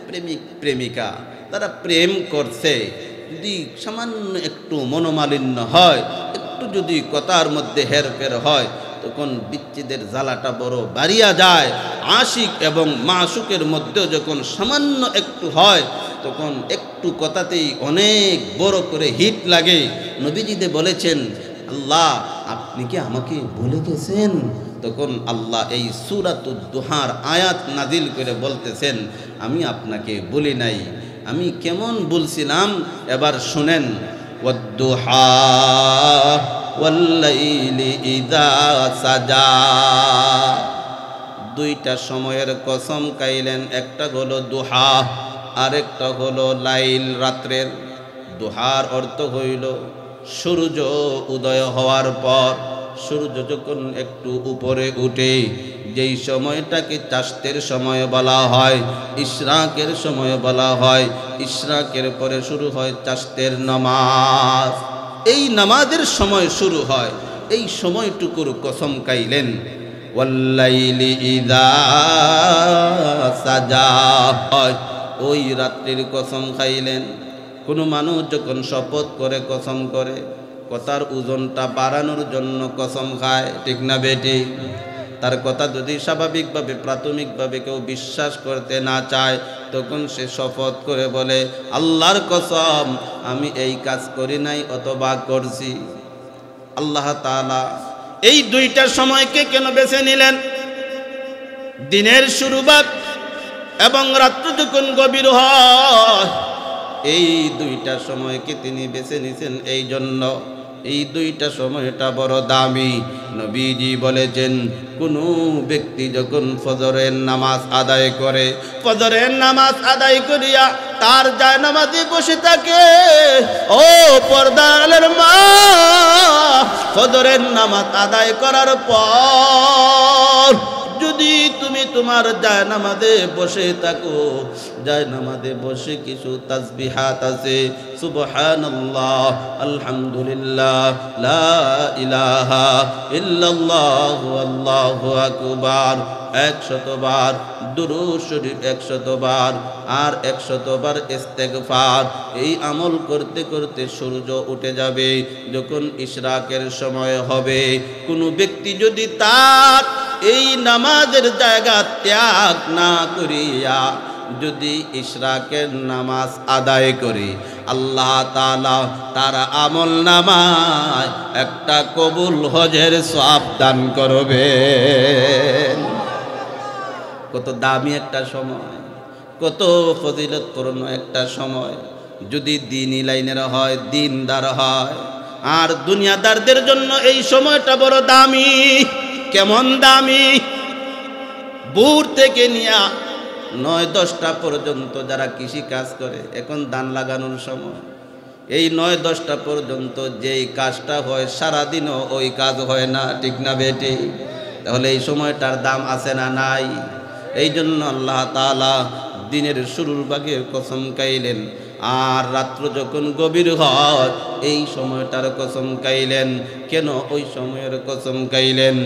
প্রেমিক প্রেমিকা তারা প্রেম করছে, যদি সামান্য একটু মনোমালিন্য হয়, একটু যদি কথার মধ্যে হেরফের হয়, তখন বিচ্ছেদের জ্বালাটা বড় বাড়িয়া যায়। আশিক এবং মাশুকের মধ্যেও যখন সামান্য একটু হয় তখন একটু কথাতেই অনেক বড় করে হিট লাগে। নবীজিদে বলেছেন, আল্লাহ আপনি কি আমাকে ভুলে গেছেন? তখন আল্লাহ এই সূরাতুদ দুহার আয়াত নাজিল করে বলতেছেন, আমি আপনাকে বলি নাই। আমি কেমন বলছিলাম এবার শুনেন। ওয়াদ-দুহা ওয়াল-লাইলি ইযা সাজা, দুইটা সময়ের কসম খাইলেন। একটা হলো দুহা, আরেকটা হলো লাইল, রাত্রের। দুহার অর্থ হইল সূর্য উদয় হওয়ার পর, সূর্য যখন একটু উপরে উঠে, যেই সময়টাকে চাঁদের সময় বলা হয়, ইশরাকের সময় বলা হয়। ইশরাকের পরে শুরু হয় চাঁদের নামাজ। এই নামাজের সময় শুরু হয়। এই সময়টুকুর কসম খাইলেন। ওয়াল্লাইলি ইযা সাজা, ওই রাত্রির কসম খাইলেন। কোনো মানুষ যখন শপথ করে, কসম করে, কথার ওজনটা বাড়ানোর জন্য কসম খায়, ঠিক না বেটি? তার কথা যদি স্বাভাবিকভাবে প্রাথমিকভাবে কেউ বিশ্বাস করতে না চায়, তখন সে শপথ করে বলে, আল্লাহর কসম আমি এই কাজ করি নাই অথবা করছি। আল্লাহ তাআলা এই দুইটা সময়কে কেন বেছে নিলেন? দিনের শুরুবাত এবং রাত্র যখন গভীর হয়, এই দুইটা সময়কে তিনি বেছে নিছেন এই জন্য। এই দুইটা সময়টা বড় দামি। নবীজি বলেছেন, কোনো ব্যক্তি যখন ফজরের নামাজ আদায় করে, ফজরের নামাজ আদায় করিয়া তার জায়নামাজে বসে থাকে, ও পর্দার মা, ফজরের নামাজ আদায় করার পর যদি তুমি তোমার জায়নামাজে বসে থাকো, জায়নামাজে বসে কিছু তাসবিহাত আছে, সুবহানাল্লাহ, আলহামদুলিল্লাহ, লা ইলাহা ইল্লাল্লাহ, আল্লাহু আকবার 100 বার, দুরূদ শরীফ 100 বার, আর 100 বার ইস্তেগফার। এই আমল করতে করতে সূর্য উঠে যাবে। যখন ইশরাকের সময় হবে, কোনো ব্যক্তি যদি তার এই নামাজের জায়গা ত্যাগ না করিয়া যদি ইশরাকের নামাজ আদায় করে, আল্লাহ তাআলা তার আমল নামায় একটা কবুল হজের সওয়াব দান করবেন। কত দামি একটা সময়, কত ফজিলতপূর্ণ একটা সময়। যদি দ্বীনি লাইনের হয়, দিনদার হয়। আর দুনিয়াদারদের জন্য এই সময়টা বড় দামি। কেমন দামি? ভোর থেকে নিয়ে 9-10টা পর্যন্ত যারা কৃষি কাজ করে, এখন ধান লাগানোর সময়, এই 9-10টা পর্যন্ত যেই কাজটা হয় সারাদিনও ওই কাজ হয় না, ঠিক না বেটি? তাহলে এই সময়টার দাম আছে না নাই? এই জন্য আল্লাহ তাআলা দিনের শুরুর ভাগে কসম খাইলেন, আর রাত্র যখন গভীর হয় এই সময়টার কসম খাইলেন। কেন ওই সময়ের কসম খাইলেন?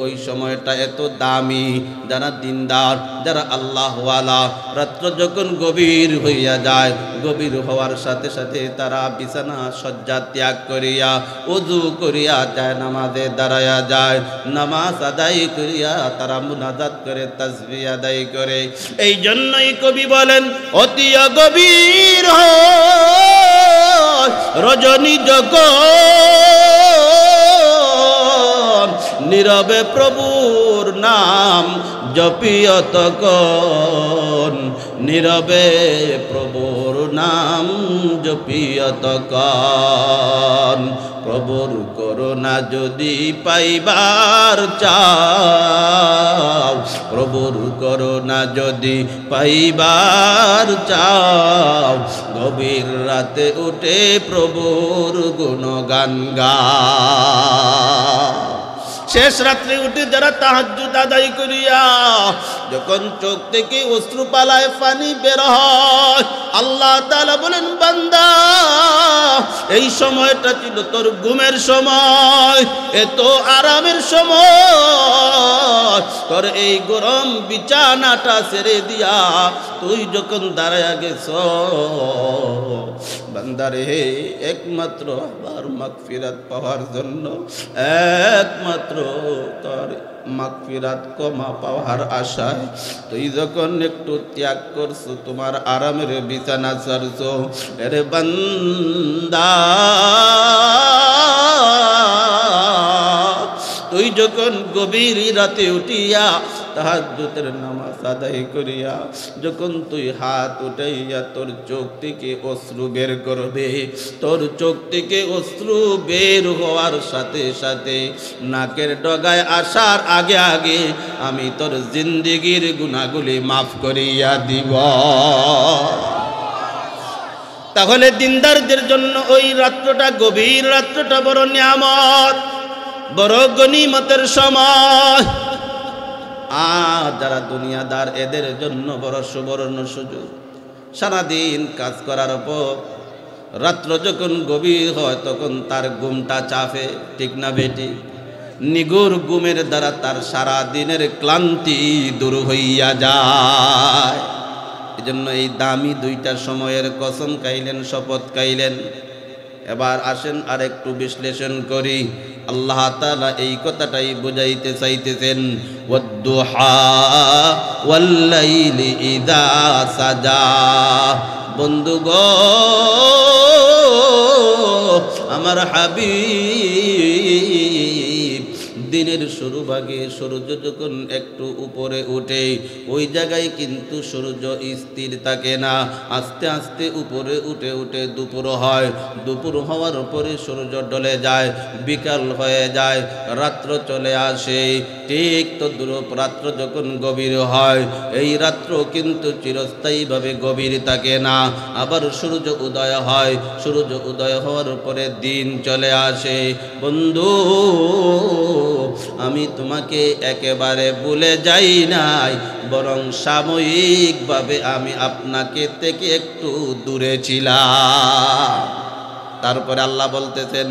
ওই সময়টা এত দামি। যারা দিনদার, যারা আল্লাহওয়ালা, রাত্র যখন গভীর হইয়া যায়, গভীর হওয়ার সাথে সাথে তারা বিছানা শয্যা ত্যাগ করিয়া ওযু করিয়া জায়নামাজে দাঁড়াইয়া যায়। নামাজ আদায় করিয়া তারা মুনাজাত করে, তাসবিহ আদায় করে। এই জন্যই কবি বলেন, অতি গভীর রজনী যখন নীরবে প্রভুর নাম জপিও তখন, নীরবে প্রভুর নাম জপিও তখন। প্রভুর করুণা যদি পাইবার চাও, প্রভুর করুণা যদি পাইবার চাও, গভীর রাতে উঠে প্রভুর গুণগান গাও। শেষ রাত্রে উঠে যারা তাহাজ্জুদ আদায় করিয়া যখন চোখ থেকে অশ্রু পালায় পানি বের হয়, আল্লাহ তাআলা বলেন, বান্দা এই সময়টা ছিল তোর ঘুমের সময়, এত আরামের সময়। তোর এই গরম বিছানাটা ছেড়ে দিয়া তুই যখন দাঁড়ায়া গেছ, বান্দারে একমাত্র আবার মাগফিরাত পাওয়ার জন্য, একমাত্র তোর মাগফিরাত ক্ষমা পাওয়ার আশায় তুই যখন একটু ত্যাগ করছো, তোমার আরামের বিছানা ছাড়ছো, এরে বান্দা তুই যখন গভীর রাতে উঠিয়া তাহাজ্জুদের নামাজ আদায় করিয়া যখন তুই হাত উঠাইয়া তোর চোখ থেকে অশ্রু বের করবে, তোর চোখ থেকে অশ্রু বের হওয়ার সাথে সাথে নাকের ডগায় আসার আগে আগে আমি তোর জিন্দেগির গুনাহগুলি মাফ করিয়া দিব। তাহলে দিনদারদের জন্য ওই রাত্রটা, গভীর রাত্রটা বড় নিয়ামত, বড় গনিমতের সময়। আর যারা দুনিয়াদার এদের জন্য বড় সুবর্ণ সুযোগ। সারাদিন কাজ করার পর রাত্র যখন গভীর হয় তখন তার ঘুমটা চাপে, ঠিক না বেটি? নিগুর ঘুমের দ্বারা তার সারা দিনের ক্লান্তি দূর হইয়া যায়। এজন্য এই দামি দুইটা সময়ের কসম খাইলেন, শপথ খাইলেন। এবার আসেন আর একটু বিশ্লেষণ করি। আল্লাহ তাআলা এই কথাটাই বুঝাইতে চাইতেছেন, ওয়াদ-দুহা ওয়াল-লাইলি ইযা সাজা। বন্ধুগো, আমার হাবিব দিনের শুরু ভাগে সূর্য যখন একটু উপরে ওঠে ওই জায়গায় কিন্তু সূর্য স্থির থাকে না, আস্তে আস্তে উপরে উঠে উঠে দুপুর হয়, দুপুর হওয়ার পরে সূর্য ডলে যায়, বিকাল হয়ে যায়, রাত্র চলে আসে। ঠিক তদ্রূপ রাত্র যখন গভীর হয় এই রাত্র কিন্তু চিরস্থায়ীভাবে গভীর থাকে না, আবার সূর্য উদয় হয়, সূর্য উদয় হওয়ার পরে দিন চলে আসে। বন্ধু, আমি তোমাকে একেবারে ভুলে যাই নাই, বরং সাময়িকভাবে আমি আপনাকে থেকে একটু দূরে ছিলাম। তারপরে আল্লাহ বলতেছেন,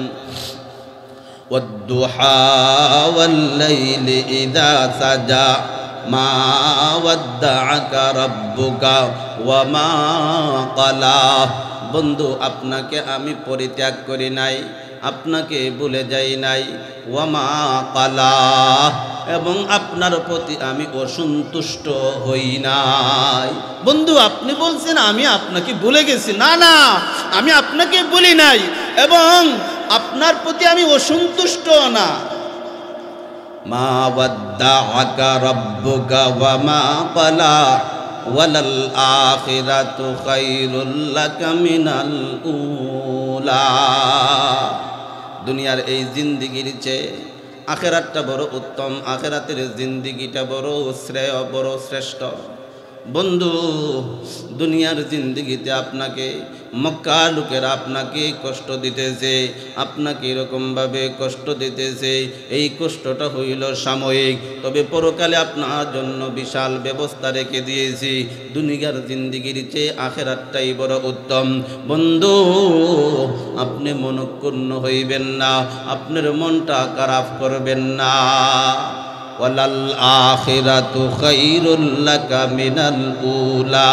ওয়াদ-দুহা ওয়াল-লাইলি ইযা সাজা মা ওয়াদ্দাআকা রাব্বুকা ওয়া মা ক্বালা। বন্ধু, আপনাকে আমি পরিত্যাগ করি নাই, আপনাকে ভুলে যাই নাই, ওয়ামা কালা, এবং আপনার প্রতি আমি অসন্তুষ্ট হই নাই। বন্ধু, আপনি বলছেন আমি আপনাকে ভুলে গেছি। না না, আমি আপনাকে ভুলি নাই এবং আপনার প্রতি আমি অসন্তুষ্ট না। মা ওয়াদ্দাআকা রাব্বুকা ওয়া মা ক্বালা ওয়ালাল আখিরাতু খায়রুল লাকা মিনাল উলা। দুনিয়ার এই জিন্দিগির চেয়ে আখেরাতটা বড় উত্তম, আখেরাতের জিন্দিগিটা বড় শ্রেয়, বড় শ্রেষ্ঠ। বন্ধু, দুনিয়ার জিন্দিগিতে আপনাকে মক্কা লোকেরা আপনাকে কষ্ট দিতেছে, আপনাকে এরকমভাবে কষ্ট দিতেছে, এই কষ্টটা হইল সাময়িক, তবে পরকালে আপনার জন্য বিশাল ব্যবস্থা রেখে দিয়েছি। দুনিয়ার জিন্দিগির চেয়ে আখেরাতটাই বড় উত্তম। বন্ধু, আপনি মনক্ষুণ্ণ হইবেন না, আপনার মনটা খারাপ করবেন না। ওয়ালাল আখিরাতু খায়রুল লাকা মিনাল উলা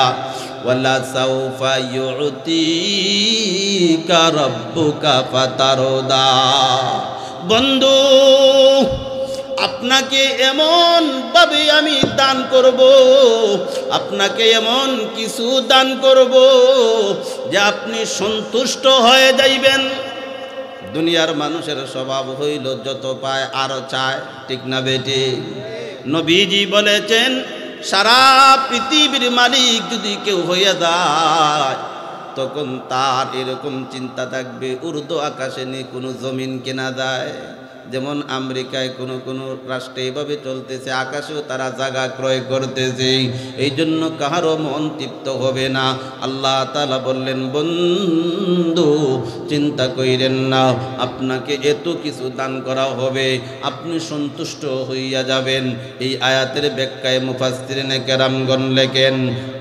ওয়ালা সাউফা ইউতিকা রাব্বুকা ফাতারদা। বন্ধু, আপনাকে এমন ভাবে আমি দান করব, আপনাকে এমন কিছু দান করব যে আপনি সন্তুষ্ট হয়ে যাইবেন। দুনিয়ার মানুষের স্বভাব হইল যত পায় আরো চায়, ঠিক না বেটি? নবীজি বলেছেন, সারা পৃথিবীর মালিক যদি কেউ হয়ে যায় তখন তার এরকম চিন্তা থাকবে উর্দু আকাশে নিয়ে কোনো জমিন কেনা যায়। যেমন আমেরিকায় কোনো রাষ্ট্রে এইভাবে চলতেছে, আকাশেও তারা জায়গা ক্রয় করতেছে, এই জন্য কাহারও মন তৃপ্ত হবে না। আল্লাহ তাআলা বললেন, বন্ধু চিন্তা কইরেন না, আপনাকে এত কিছু দান করা হবে, আপনি সন্তুষ্ট হইয়া যাবেন। এই আয়াতের ব্যাখ্যায় মুফাসসিরিনে কেরামগণ লেখেন,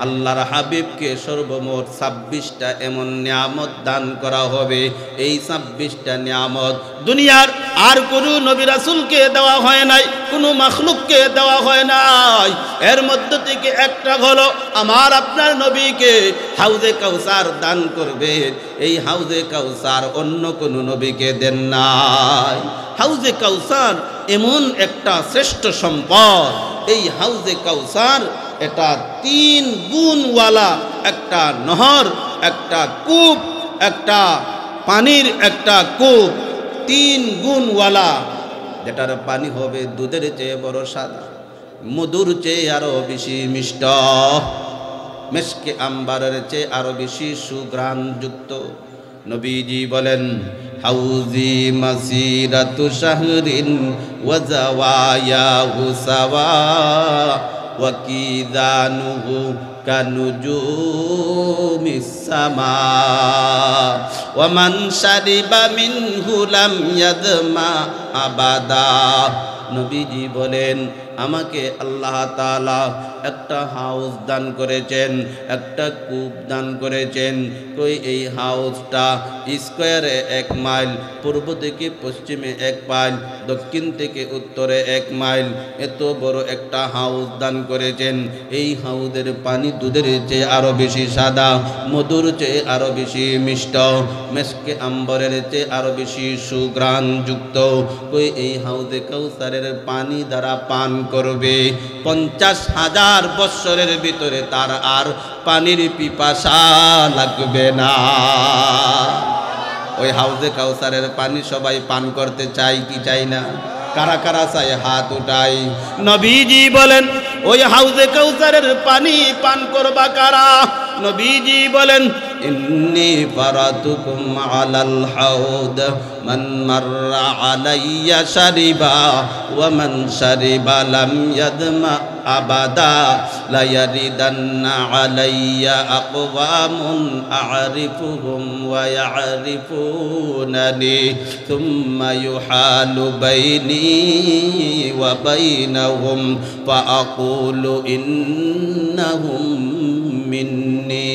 আল্লাহর হাবিবকে সর্বমোট 26টা এমন নিয়ামত দান করা হবে। এই 26টা নিয়ামত দুনিয়ার আর কোনো নবী রাসূলকে দেওয়া হয় নাই, কোনো মাখলুককে দেওয়া হয় নাই। নাই। এর মধ্য থেকে একটা হলো আমার আপনার নবীকে হাউজে কাউসার দান করবেন। এই হাউজে কাউসার অন্য কোনো নবীকে দেন নাই। হাউজে কাউসার এমন একটা শ্রেষ্ঠ সম্পদ। এই হাউজে কাউসার এটা 3 গুণওয়ালা একটা নহর, একটা কূপ, একটা পানির একটা কূপ, 3 গুণওয়ালা, যেটার পানি হবে দুধের চেয়ে বড় সাদা, মধুর চেয়ে আরো বেশি মিষ্ট, মেশকে আম্বারের চেয়ে আরো বেশি সুঘ্রাণ যুক্ত। নবীজি বলেন হাউজি মাসিরাতু শাহরিন ওয়া জাওয়ায়াহু সাওয়া ওয়া কিদানুহু কানুজুমিস সামা ওয়া মান শারিবা মিনহু লাম ইয়াদমা আবাদা। নবীজি বলেন আমাকে আল্লাহ তাআলা একটা হাউস দান করেছেন, একটা কূপ দান করেছেন। কই এই হাউসটা স্কয়ারে 1 মাইল, পূর্ব থেকে পশ্চিমে 1 মাইল, দক্ষিণ থেকে উত্তরে 1 মাইল, এত বড় একটা হাউস দান করেছেন। এই হাউসের পানি দুধের চেয়ে আরো বেশি সাদা, মধুর চেয়ে আরো বেশি মিষ্ট, মেশকে আম্বরের চেয়ে আরো বেশি সুঘ্রাণ যুক্ত। কই এই হাউজে কাউসারের পানি দ্বারা পান করবে 50,000 বৎসরের ভিতরে তার আর পানির পিপাসা লাগবে না। ওই হাউজে কাউসারের পানি সবাই পান করতে চাই কি চাই না? কারা কারা চাই হাত উঠাই। নবীজি বলেন ওই হাউজে কাউসারের পানি পান করবা কারা? নবীজি বলেন ইন্নী ফারাতুকুম আলাল হাউদ মান মাররা আলাইয়া শারিবা ওয়া মান শারিবা লাম ইয়াদমা আবাদা লা ইয়ারিদান্না আলাইয়া আকওয়ামুন আ'রিফুহুম ওয়া ইয়া'রিফুনানি থুম্মা ইউহালু বাইনি ওয়া বাইনাহুম ফাআকুলু ইন্নাহুম মিন্নি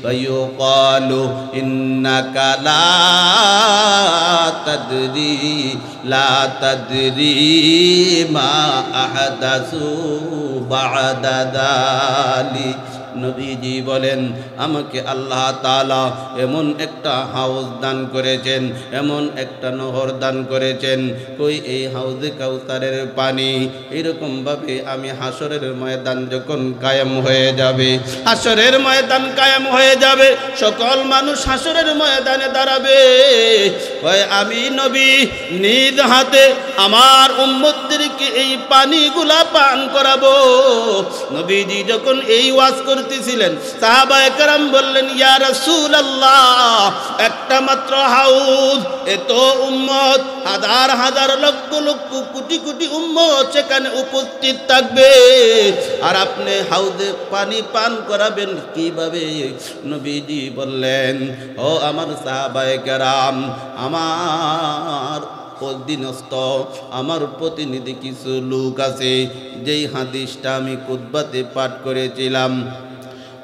فيقال إنك لا تدري ما أحدثوا بعد ذلك। নবীজি বলেন আমাকে আল্লাহ তাআলা এমন একটা হাউস দান করেছেন, এমন একটা নহর দান করেছেন। কই এই হাউজে কাউসারের পানি এরকম ভাবে আমি হাসরের ময়দান যখন কায়েম হয়ে যাবে, হাসরের ময়দান কায়েম হয়ে যাবে, সকল মানুষ হাসরের ময়দানে দাঁড়াবে। কয় আমি নবী নিজ হাতে আমার উম্মতদেরকে এই পানিগুলা পান করাবো। নবীজি যখন এই ওয়াজ করতেছিলেন সাহাবায়ে কেরাম বললেন ইয়া রাসূলুল্লাহ, একটা মাত্র হাউজ, এত উম্মত, হাজার হাজার লক্ষ লক্ষ কোটি কোটি উম্মত সেখানে উপস্থিত থাকবে, আর আপনি হাউজে পানি পান করাবেন কিভাবে? নবীজি বললেন ও আমার সাহাবায়ে কেরাম, আমার অধীনস্থ আমার প্রতিনিধি কিছু লোক আছে, যেই হাদিসটা আমি খুতবাতে পাঠ করেছিলাম,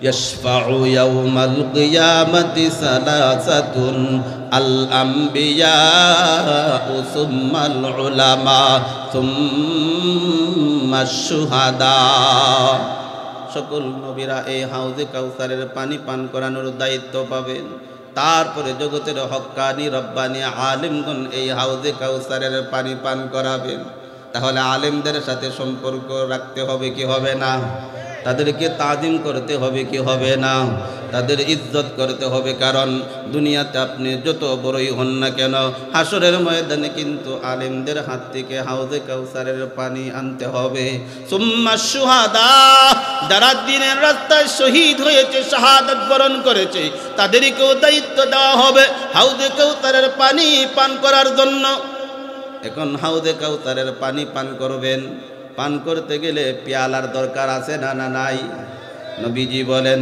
ইয়াশফাউ ইয়াউমাল কিয়ামাতি সালাসাতুন আল আম্বিয়া সুম্মাল উলামা সুম্মাশ শুহাদা। সকল নবীরা এই হাউজে কাউসারের পানি পান করানোর দায়িত্ব পাবেন। তারপরে জগতের হক্কানি রব্বানি আলেমগণ এই হাউজে কাউসারের পানি পান করাবেন। তাহলে আলেমদের সাথে সম্পর্ক রাখতে হবে কি হবে না? তাদেরকে তাজিম করতে হবে কি হবে না? তাদের ইজ্জত করতে হবে, কারণ দুনিয়াতে আপনি যত বড়ই হন না কেন হাসরের ময়দানে কিন্তু আলেমদের হাত থেকে হাউজে কাউসারের পানি আনতে হবে। সুম্মা শুহাদা, যারা দ্বীনের রাস্তায় শহীদ হয়েছে, শাহাদাত বরণ করেছে, তাদেরকেও দায়িত্ব দেওয়া হবে হাউজে কাউসারের পানি পান করার জন্য। এখন হাউজে কাউসারের পানি পান করবেন, পান করতে গেলে পেয়ালার দরকার আছে না না নাই? নবীজি বলেন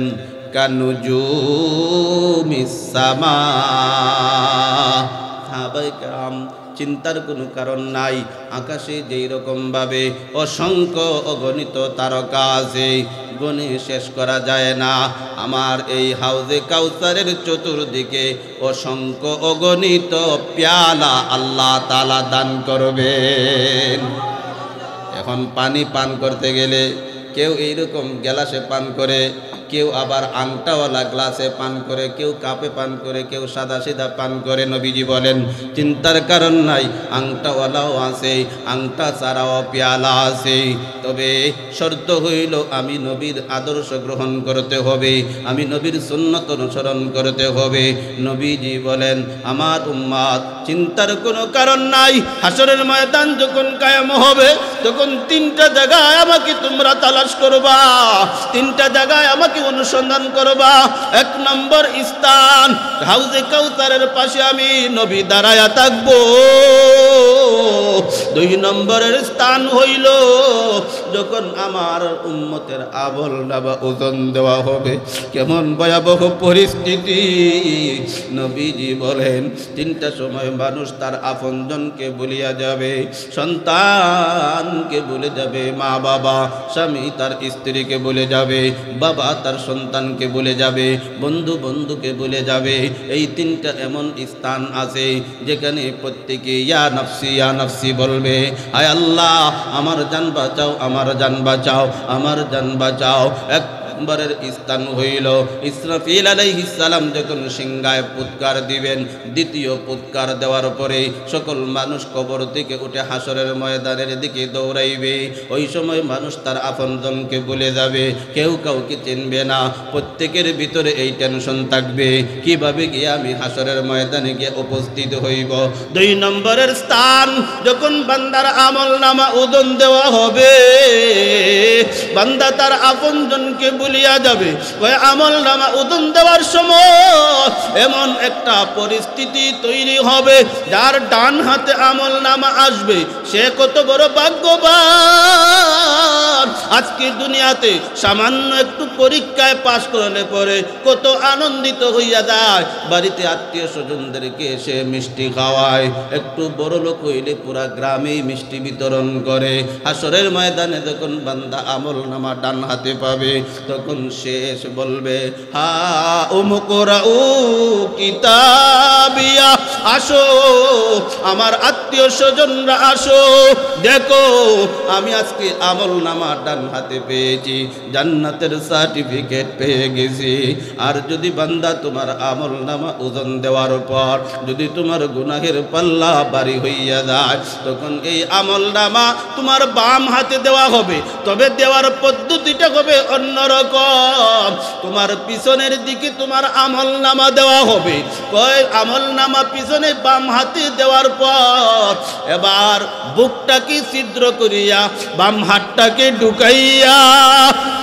কানুজুমিস সামা। সাহাবায়ে কেরাম চিন্তার কোনো কারণ নাই, আকাশে যেই রকম ভাবে অসংখ্য অগণিত তারকা আছে, গণে শেষ করা যায় না। আমার এই হাউজে কাউসারের চতুর্দিকে অসংখ্য অগণিত পেয়ালা আল্লাহ তাআলা দান করবেন। এখন পানি পান করতে গেলে কেউ এইরকম গ্লাসে পান করে, কেউ আবার আংটাওয়ালা গ্লাসে পান করে, কেউ কাপে পান করে, কেউ সাদা সিধা পান করে। নবীজি বলেন চিন্তার কারণ নাই, আংটাওয়ালাও আছে, আংটা ছাড়াও পেয়ালা আছে। তবে শর্ত হইল আমি নবীর আদর্শ গ্রহণ করতে হবে, আমি নবীর সুন্নত অনুসরণ করতে হবে। নবীজি বলেন আমার উম্মত চিন্তার কোনো কারণ নাই, হাসরের ময়দান যখন কায়েম হবে তখন তিনটা জায়গায় আমাকে তোমরা তালাশ করবা, তিনটা জায়গায় আমাকে অনুসন্ধান করবা। এক নম্বর স্থান হাউজে কাউসারের পাশে আমি নবী দাঁড়ায়া থাকবো। দুই নম্বরের স্থান হইল যখন আমার উম্মতের আমল নামা ওজন দেওয়া হবে। কেমন ভয়াবহ পরিস্থিতি! নবীজি বলেন তিনটা সময় মানুষ তার আপনজনকে ভুলিয়া যাবে, সন্তানকে ভুলে যাবে, মা বাবা, স্বামী তার স্ত্রীকে ভুলে যাবে, বাবা তার সন্তানকে ভুলে যাবে, বন্ধু বন্ধুকে ভুলে যাবে। এই তিনটা এমন স্থান আছে যেখানে প্রত্যেকে ইয়া নাফসি বলবে, আয় আল্লাহ আমার জান বাঁচাও, আমার জান বাঁচাও, আমার জান বাঁচাও। এক নম্বরের স্থান হইল ইসরাফিল আলাইহিস সালাম যখন সিংহায় পুৎকার দিবেন, দ্বিতীয় পুৎকার দেওয়ার পরে সকল মানুষ কবর থেকে উঠে হাসরের ময়দানের দিকে দৌড়াইবে। ওই সময় মানুষ তার আপনজনকে ভুলে যাবে, কেউ কাউকে চিনবে না, প্রত্যেকের ভিতরে এই টেনশন থাকবে কিভাবে গিয়ে আমি হাসরের ময়দানে গিয়ে উপস্থিত হইব। দুই নম্বরের স্থান যখন বান্দার আমল নামা ওজন দেওয়া হবে, বান্দা তার আপনজনকে ভুলিয়া যাবে। ওই আমল নামা ওজন দেওয়ার সময় এমন একটা পরিস্থিতি তৈরি হবে, যার ডান হাতে আমল নামা আসবে সে কত বড় ভাগ্যবান। আজকে দুনিয়াতে সামান্য একটু পরীক্ষায় পাশ করলে পরে কত আনন্দিত হইয়া যায়, বাড়িতে আত্মীয় স্বজনদেরকে সে মিষ্টি খাওয়ায়, একটু বড় লোক হইলে পুরা গ্রামেই মিষ্টি বিতরণ করে। হাসরের ময়দানে যখন বান্দা আমল নামা ডান হাতে পাবে তখন শেষ বলবে হা উমকুরাউ কিতাবিয়া, আসো আমার আত্মীয় স্বজনরা আসো, দেখো আমি আজকে আমল নামা ডান হাতে পেয়েছি, জান্নাতের সার্টিফিকেট পেয়ে গেছি। আর যদি বান্দা তোমার আমল নামা ওজন দেওয়ার পর যদি তোমার গুনাহের পাল্লা ভারী হইয়া যায় তখন এই আমল নামা তোমার বাম হাতে দেওয়া হবে, তবে দেওয়ার পদ্ধতিটা হবে অন্যরকম। তোমার পিছনের দিকে তোমার আমল নামা দেওয়া হবে, কয় আমল নামা পিছনে বাম হাতে দেওয়ার পর এবার বুকটাকে ছিদ্র করিয়া বাম হাতটাকে ঢুকাইয়া,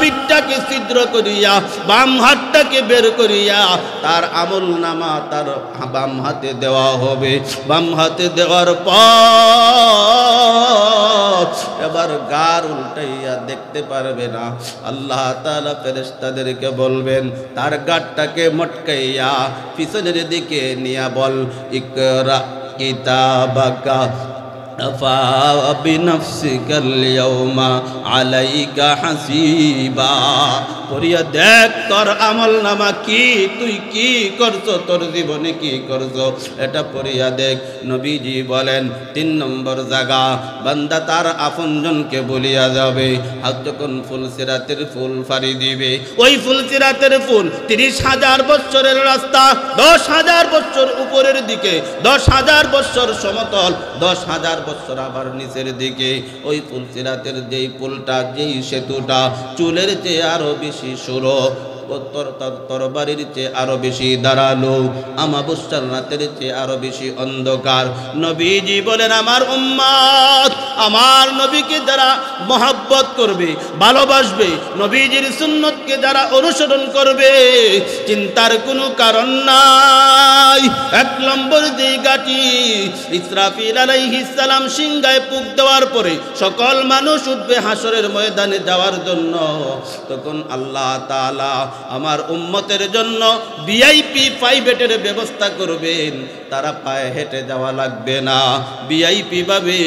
পিঠটাকে ছিদ্র করিয়া বাম হাতটাকে বের করিয়া তার আমল নামা তার বাম হাতে দেওয়া হবে। বাম হাতে দেওয়ার পর এবার গার উল্টাইয়া দেখতে পারবে না। আল্লাহ তাআলা ফেরেশতাদেরকে বলবেন তার গারটাকে মটকাইয়া পিছনের দিকে নিয়া বল ইকরা কিতাবাকা কাফা বিনফসিকাল ইয়াউমা আলাইকা হাসিবা। পড়িয়া দেখ তোর আমল নামা কি, তুই কি করছো, তোর জীবনে কি করছো, এটা পড়িয়া দেখ। নবীজি বলেন 3 নম্বর জায়গা বান্দা তার আপনজনকে বলিয়া যাবে। আর যখন ফুলসিরাতের ফুল ফাড়ি দিবে, ওই ফুলসিরাতের ফুল 30,000 বছরের রাস্তা, 10,000 বছর উপরের দিকে, 10,000 বছর সমতল, 10,000 বছর আবার নিচের দিকে। ওই ফুলসিরাতের যেই পুলটা, যেই সেতুটা চুলের চেয়ে আরো বেশি সরু, তরবারির চেয়ে আরো বেশি দাঁড়ালো, আমাবস্যার রাতের চেয়ে আরো বেশি অন্ধকার। নবীজি বলেন আমার উম্মত আমার নবীকে যারা মহব্বত করবে, ভালোবাসবে, নবীজির সুন্নতকে যারা অনুসরণ করবে, চিন্তার কোনো কারণ নাই। 1 নম্বর জায়গাটি ইসরাফিল আলাইহিস সালাম সিংহায় ফুঁক দেওয়ার পরে সকল মানুষ উঠবে হাসরের ময়দানে যাওয়ার জন্য। তখন আল্লাহ তাআলা আমার উম্মতের জন্য ভিআইপি প্রাইভেটের ব্যবস্থা করবেন, তারা পায়ে হেঁটে যাওয়া লাগবে না, ভিআইপি ভাবে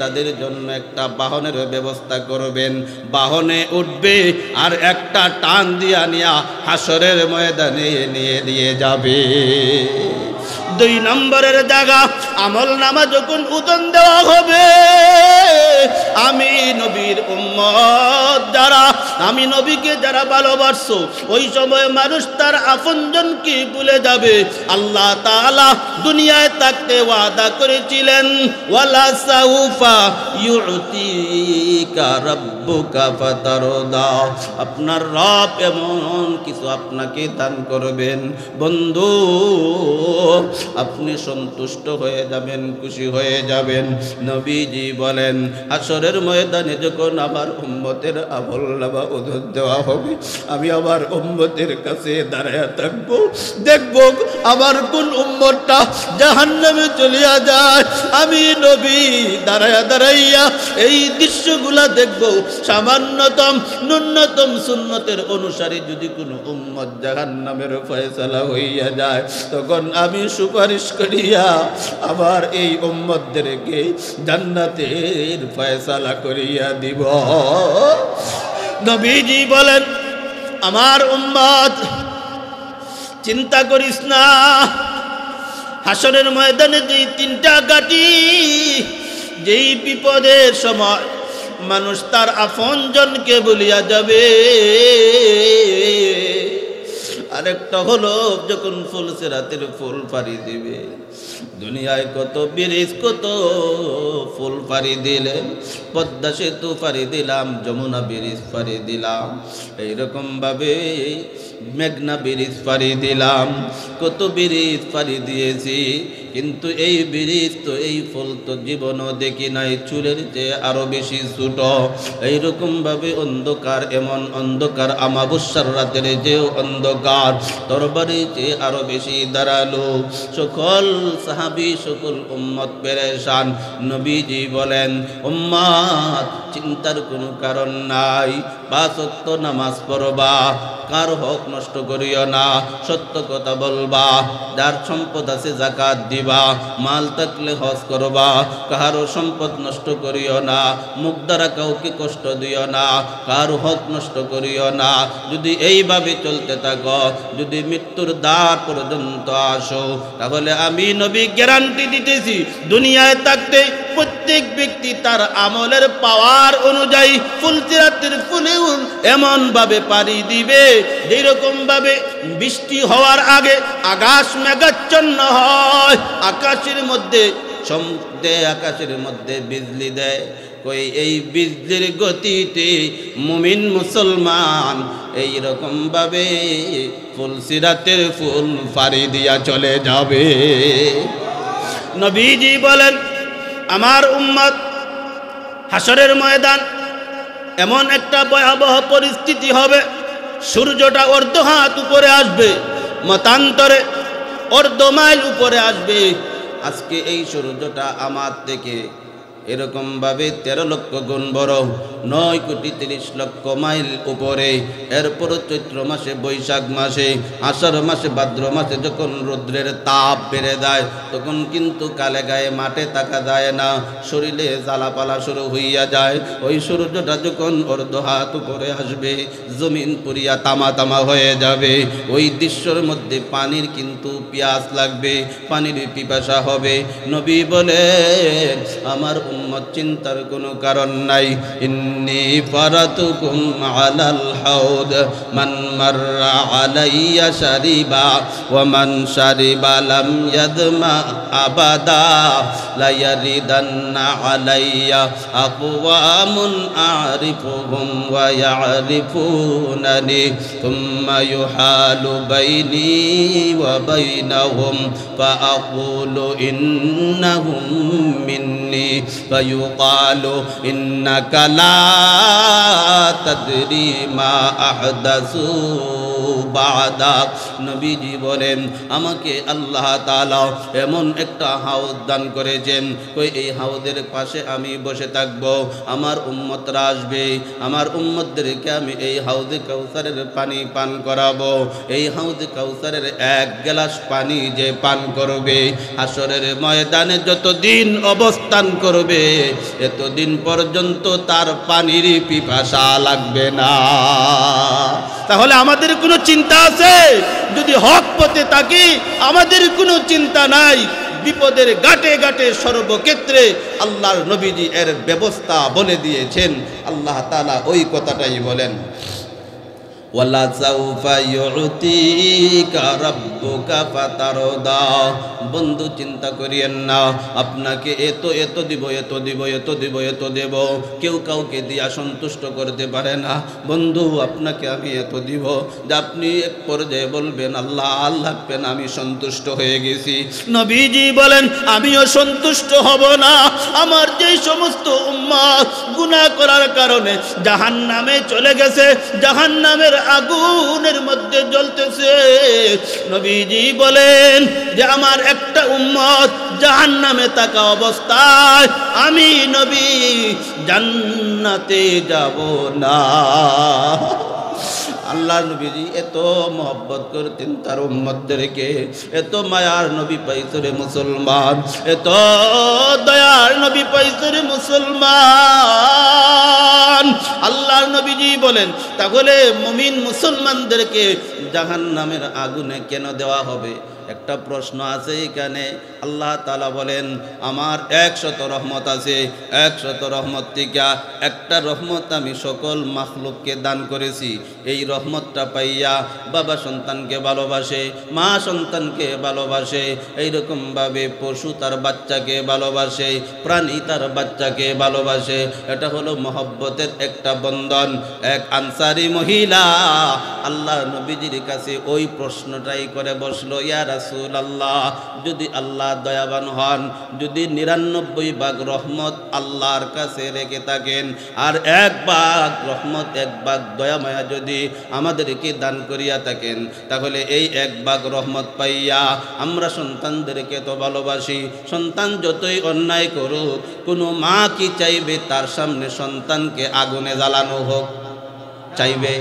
তাদের জন্য একটা বাহনের ব্যবস্থা করবেন। বাহনে উঠবে আর একটা টান দিয়া নিয়া হাসরের ময়দানে নিয়ে দিয়ে যাবে। 2 নম্বরের জায়গা, আমল নামা যখন ওজন দেওয়া হবে, আমি নবীর উম্মত যারা, আমি নবীকে যারা ভালোবাসছো, ওই সময় মানুষ তার আপনজনকে ভুলে যাবে। আল্লাহ তাআলা দুনিয়ায় থাকতে ওয়াদা করেছিলেন, ওয়ালা সাউফা ইউতিকা রাব্বুকা ফাতারদা, আপনার রব এমন কিছু আপনাকে দান করবেন বন্ধু, আপনি সন্তুষ্ট হয়ে যাবেন, খুশি হয়ে যাবেন। নবীজি বলেন, হাসরের ময়দানে যখন আমার উম্মতের আমল নামা ওজন দেওয়া হবে, আমি আমার উম্মতের কাছে দাঁড়ায়া থাকবো, দেখবো আমার কোন উম্মতটা জাহান্নামে চলিয়া যায়। আমি নবী দাঁড়ায়া দাঁড়াইয়া এই দৃশ্যগুলা দেখবো। সামান্যতম ন্যূনতম সুন্নতের অনুসারে যদি কোনো উম্মত জাহান্নামের ফয়সালা হইয়া যায়, তখন আমি সুপারিশ করিয়া আমার এই উম্মতদেরকে জান্নাতের ফয়সালা করিয়া দিব। নবীজি বলেন, আমার উম্মত চিন্তা করিস না, হাসরের ময়দানে যেই 3টা ঘাটি, যেই বিপদের সময় মানুষ তার আপনজনকে ভুলিয়া যাবে, আরেকটা হলো যখন ফুলসিরাতের ফুল পাড়ি দিবে। দুনিয়ায় কত ব্রিজ, কত ফুল পাড়ি দিলেন, পদ্মা সেতু পাড়ি দিলাম, যমুনা ব্রিজ পাড়ি দিলাম, এইরকম ভাবে মেঘনা ব্রিজ পাড়ি দিলাম, কত ব্রিজ পাড়ি দিয়েছি, কিন্তু এই ব্রিজ তো, এই ফুল তো জীবনও দেখি নাই, চুলের চেয়ে আরো বেশি ছোট। এইরকম ভাবে অন্ধকার, এমন অন্ধকার আমাবস্যার রাতের যে অন্ধকার, তরবারির চেয়ে আরো বেশি দাঁড়ালো। সকল সাহাবী, সকল উম্মত পেরেশান। নবীজি বলেন, উম্মত চিন্তার কোনো কারণ নাই, 5 ওয়াক্ত নামাজ পড়বা, কার হক নষ্ট করিও না, সত্য কথা বলবা, যার সম্পদ আছে যাকাত দিবা, মাল থাকলে হজ করবা, কারো সম্পদ নষ্ট করিও না, মুখ দ্বারা কাউকে কষ্ট দিও না, কারো হক নষ্ট করিও না। যদি এইভাবে চলতে থাকো, যদি মৃত্যুর দ্বার পর্যন্ত আসো, তাহলে আমি নবী গ্যারান্টি দিতেছি, দুনিয়ায় থাকতে প্রত্যেক ব্যক্তি তার আমলের পাওয়ার অনুযায়ী ফুলসিরাতের ফুলেও এমন ভাবে পাড়ি দিবে, যেরকম ভাবে বৃষ্টি হওয়ার আগে আকাশ মেঘাচ্ছন্ন হয়, আকাশের মধ্যে বিজলি দেয়। কই এই বিজলির গতিতে মুমিন মুসলমান এইরকম ভাবে ফুলসিরাতের ফুল পাড়ি দিয়া চলে যাবে। নবীজি বলেন, আমার উম্মত হাসরের ময়দান এমন একটা ভয়াবহ পরিস্থিতি হবে, সূর্যটা অর্ধ হাত উপরে আসবে, মতান্তরে অর্ধ মাইল উপরে আসবে। আজকে এই সূর্যটা আমার থেকে এরকম ভাবে 13 লক্ষ গুণ বড়, 9,30,00,000 মাইল উপরে। এরপর চৈত্র মাসে, বৈশাখ মাসে, আষাঢ় মাসে, ভাদ্র মাসে যখন রৌদ্রের তাপ বেড়ে যায়, তখন কিন্তু কালে গায়ে মাঠে থাকা যায় না, শরীরে জ্বালাপালা শুরু হইয়া যায়। ওই সূর্যটা যখন অর্ধ হাত উপরে আসবে, জমিন পুরিয়া তামা তামা হয়ে যাবে। ওই দৃশ্যের মধ্যে পানির কিন্তু পিয়াস লাগবে, পানির পিপাসা হবে। নবী বলে, আমার উম্মত চিন্তার কোনো কারণ নাই, ইন্নী ফারাতুকুম আলাল হাউদ, মান মাররা আলাইয়া শারিবা ওয়া মান শারিবা লাম ইয়াদমা আবাদা, লা ইয়ারিদান্না আলাইয়া আকওয়ামুন আরিফুহুম ওয়া ইয়ারিফুনানি, থুম্মা ইউহালু বাইনি ওয়া বাইনাহুম ফাআকুলু ইন্নাহুম মিন্নি فيقال إنك لا تدري ما أحدثوا بعدك। নবীজি বলেন, আমাকে আল্লাহ তাআলা এমন একটা হাউদ দান করেছেন, কই এই হাউদের পাশে আমি বসে থাকব, আমার উম্মতরা আসবে, আমার উম্মতদেরকে আমি এই হাউদে কাউসারের পানি পান করাবো। এই হাউদে কাউসারের 1 গ্লাস পানি যে পান করবে, হাসরের ময়দানে যতদিন অবস্থান করবে, এতদিন পর্যন্ত তার পানির পিপাসা লাগবে না। তাহলে আমাদের কোনো চিন্তা আছে? যদি হক পথে থাকি আমাদের কোনো চিন্তা নাই। বিপদের ঘাটে ঘাটে সর্বক্ষেত্রে আল্লাহর নবীজি এর ব্যবস্থা বলে দিয়েছেন। আল্লাহ তাআলা ওই কথাটাই বলেন, ওয়ালা সাউফা ইউতিকা রাব্বুকা ফাতারদা। বন্ধু চিন্তা করিয়েন না, আপনাকে এত এত দিব, এত দিব, এত দিব, এত দেব, কেউ কাউকে দিয়া সন্তুষ্ট করতে পারে না। বন্ধু আপনাকে আমি এত দিব যে আপনি এক পর্যায়ে বলবেন আল্লাহ আল্লাহ পেন আমি সন্তুষ্ট হয়ে গেছি। নবীজি বলেন আমিও সন্তুষ্ট হব না। আমার যেই সমস্ত উম্মত গুনাহ করার কারণে জাহান্নামে চলে গেছে, জাহান্নামের আগুনের মধ্যে জ্বলতেছে, নবীজি বলেন যে আমার একটা উম্মত জাহান্নামে থাকা অবস্থায় আমি নবী জান্নাতে যাব না। আল্লাহ নবীজি এত মহব্বত করতেন তার উম্মতদেরকে, এত মায়ার নবী পাইছে রে মুসলমান, এত দয়ার নবী পাইছে রে মুসলমান। আল্লাহর নবীজি বলেন তাহলে মুমিন মুসলমানদেরকে জাহান্নামের আগুনে কেন দেওয়া হবে? একটা প্রশ্ন আছে এখানে। আল্লাহ তাআলা বলেন আমার 100 রহমত আছে, 100 রহমত থেকে একটা রহমত আমি সকল মাখলুককে দান করেছি। এই রহমতটা পাইয়া বাবা সন্তানকে ভালোবাসে, মা সন্তানকে ভালোবাসে, এইরকমভাবে পশু তার বাচ্চাকে ভালোবাসে, প্রাণী তার বাচ্চাকে ভালোবাসে। এটা হলো মহব্বতের একটা বন্ধন। এক আনসারি মহিলা আল্লাহ নবীজির কাছে ওই প্রশ্নটাই করে বসলো, ইয়া রাসূলুল্লাহ, যদি আল্লাহ দয়াবান হন, যদি 99 ভাগ রহমত আল্লাহর কাছে রেখে থাকেন, আর 1 ভাগ রহমত 1 ভাগ দয়া মায়া যদি আমাদেরকে দান করিয়া থাকেন, তাহলে এই 1 ভাগ রহমত পাইয়া আমরা সন্তানদেরকে তো ভালোবাসি। সন্তান যতই অন্যায় করুক, কোনো মা কি চাইবে তার সামনে সন্তানকে আগুনে জ্বালানো হোক? চাইবে?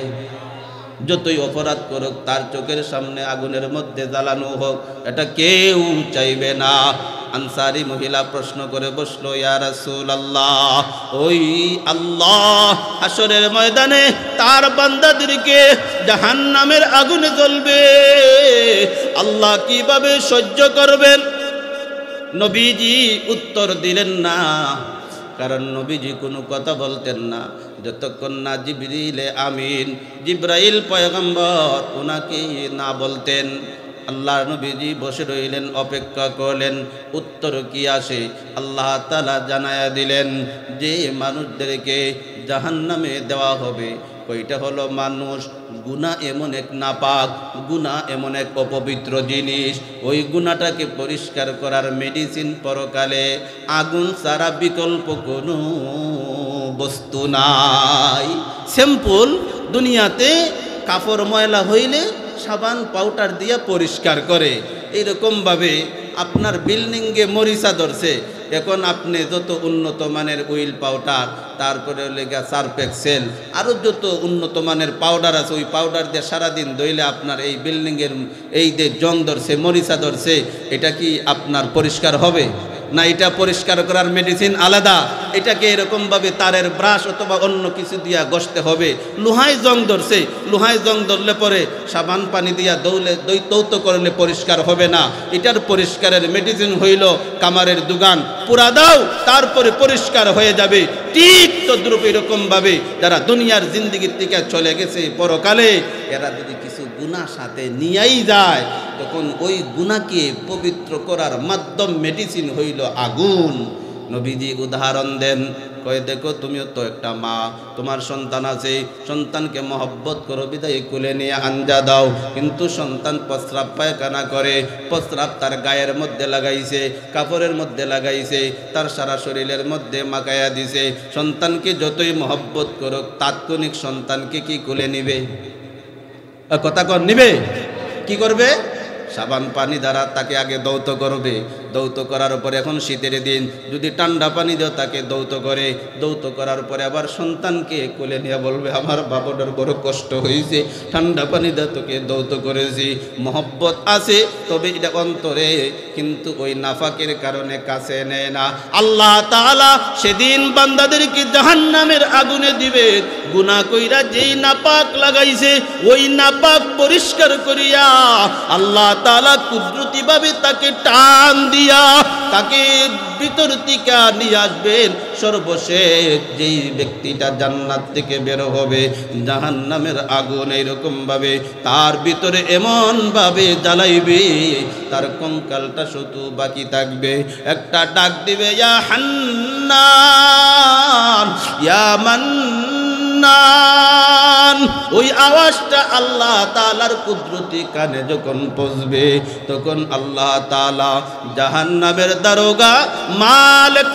যতই অপরাধ করুক তার চোখের সামনে আগুনের মধ্যে জ্বালানো হোক, এটা কেউ চাইবে না। আনসারি মহিলা প্রশ্ন করে বসলো, ইয়া রাসূলুল্লাহ, ওই আল্লাহ হাসরের ময়দানে তার বান্দাদেরকে জাহান্নামের আগুনে জ্বলবে, আল্লাহ কিভাবে সহ্য করবেন? নবীজি উত্তর দিলেন না, কারণ নবীজি কোনো কথা বলতেন না যতক্ষণ না জিবরিলে আমিন জিব্রাইল পয়গম্বর ওনাকে না বলতেন। আল্লাহর নবীজি বসে রইলেন, অপেক্ষা করলেন উত্তর কি আসে। আল্লাহ তাআলা জানায়া দিলেন যে মানুষদেরকে জাহান্নামে দেওয়া হবে কয়টা হলো মানুষ। গুনাহ এমন এক নাপাক, গুনাহ এমন এক অপবিত্র জিনিস, ওই গুনাহটাকে পরিষ্কার করার মেডিসিন পরকালে আগুন ছাড়া বিকল্প কোনো বস্তু নাই। সিম্পল, দুনিয়াতে কাপড় ময়লা হইলে সাবান পাউডার দিয়ে পরিষ্কার করে, এইরকমভাবে আপনার বিল্ডিংয়ে মরিচা ধরছে, এখন আপনি যত উন্নত মানের উইল পাউডার, তারপরে লেগা সার্ফ এক্সেল, আরও যত উন্নত মানের পাউডার আছে, ওই পাউডার দিয়ে সারাদিন ধুইলে আপনার এই বিল্ডিংয়ের এই যে জং ধরছে, মরিচা ধরছে, এটা কি আপনার পরিষ্কার হবে? না, এটা পরিষ্কার করার মেডিসিন আলাদা। এটাকে এরকমভাবে তারের ব্রাশ অথবা অন্য কিছু দিয়া ঘষতে হবে। লোহায় জং ধরছে, লোহায় জং ধরলে পরে সাবান পানি দিয়া দৌত করলে পরিষ্কার হবে না। এটার পরিষ্কারের মেডিসিন হইল কামারের দুগান, পুরা দাও তারপরে পরিষ্কার হয়ে যাবে। ঠিক তদ্রূপ এরকমভাবে যারা দুনিয়ার জিন্দিগির থেকে চলে গেছে পরকালে, এরা যদি কিছু গুনাহ সাথে নিয়েই যায়, তখন ওই গুনাহকে পবিত্র করার মাধ্যম মেডিসিন হইল আগুন। নবীজি উদাহরণ দেন, কয়ে দেখো তুমিও তো একটা মা, তোমার সন্তান আছে, সন্তানকে মহব্বত করো বিদায় কোলে নিয়ে আঞ্জা দাও, কিন্তু সন্তান প্রস্রাব পায়খানা করে, প্রস্রাব তার গায়ের মধ্যে লাগাইছে, কাপড়ের মধ্যে লাগাইছে, তার সারা শরীরের মধ্যে মাখাইয়া দিছে। সন্তানকে যতই মহব্বত করো, তাৎক্ষণিক সন্তানকে কি কোলে নিবে? কথা কর, নিবে? কি করবে? সাবান পানি দ্বারা তাকে আগে দৌত করবে, দৌত করার পরে এখন শীতের দিন যদি ঠান্ডা পানি দেও তাকে দৌত করে, দৌত করার পরে আবার সন্তানকে কোলে নিয়ে বলবে আমার বাবাটার বড় কষ্ট হয়েছে, ঠান্ডা পানি দিয়ে তোকে দৌত করেছি। মহব্বত আছে তবে এটা অন্তরে, কিন্তু ওই নাফাকের কারণে কাছে নেয় না। আল্লাহ তাআলা সেদিন বান্দাদেরকে জাহান্নামের আগুনে দিবে, গুনাহ কইরা যেই নাপাক লাগাইছে ওই নাপাক পরিষ্কার করিয়া আল্লাহ তাআলা কুদরতি ভাবে তাকে টান দিয়া তাকে ভিতর থেকে নিয়ে আসবেন। সর্বশেষ যেই ব্যক্তিটা জান্নাত থেকে বের হবে, জাহান্নামের আগুন এইরকম ভাবে তার ভিতরে এমন ভাবে জ্বালাইবে তার কঙ্কালটা শুধু বাকি থাকবে। একটা ডাক দিবে, ইয়া হান্নান ইয়া মান্নান। ওই আওয়াজটা আল্লাহ তাআলার কুদরতি কানে যখন পৌঁছবে তখন আল্লাহ তাআলা জাহান্নামের দারোগা মালিক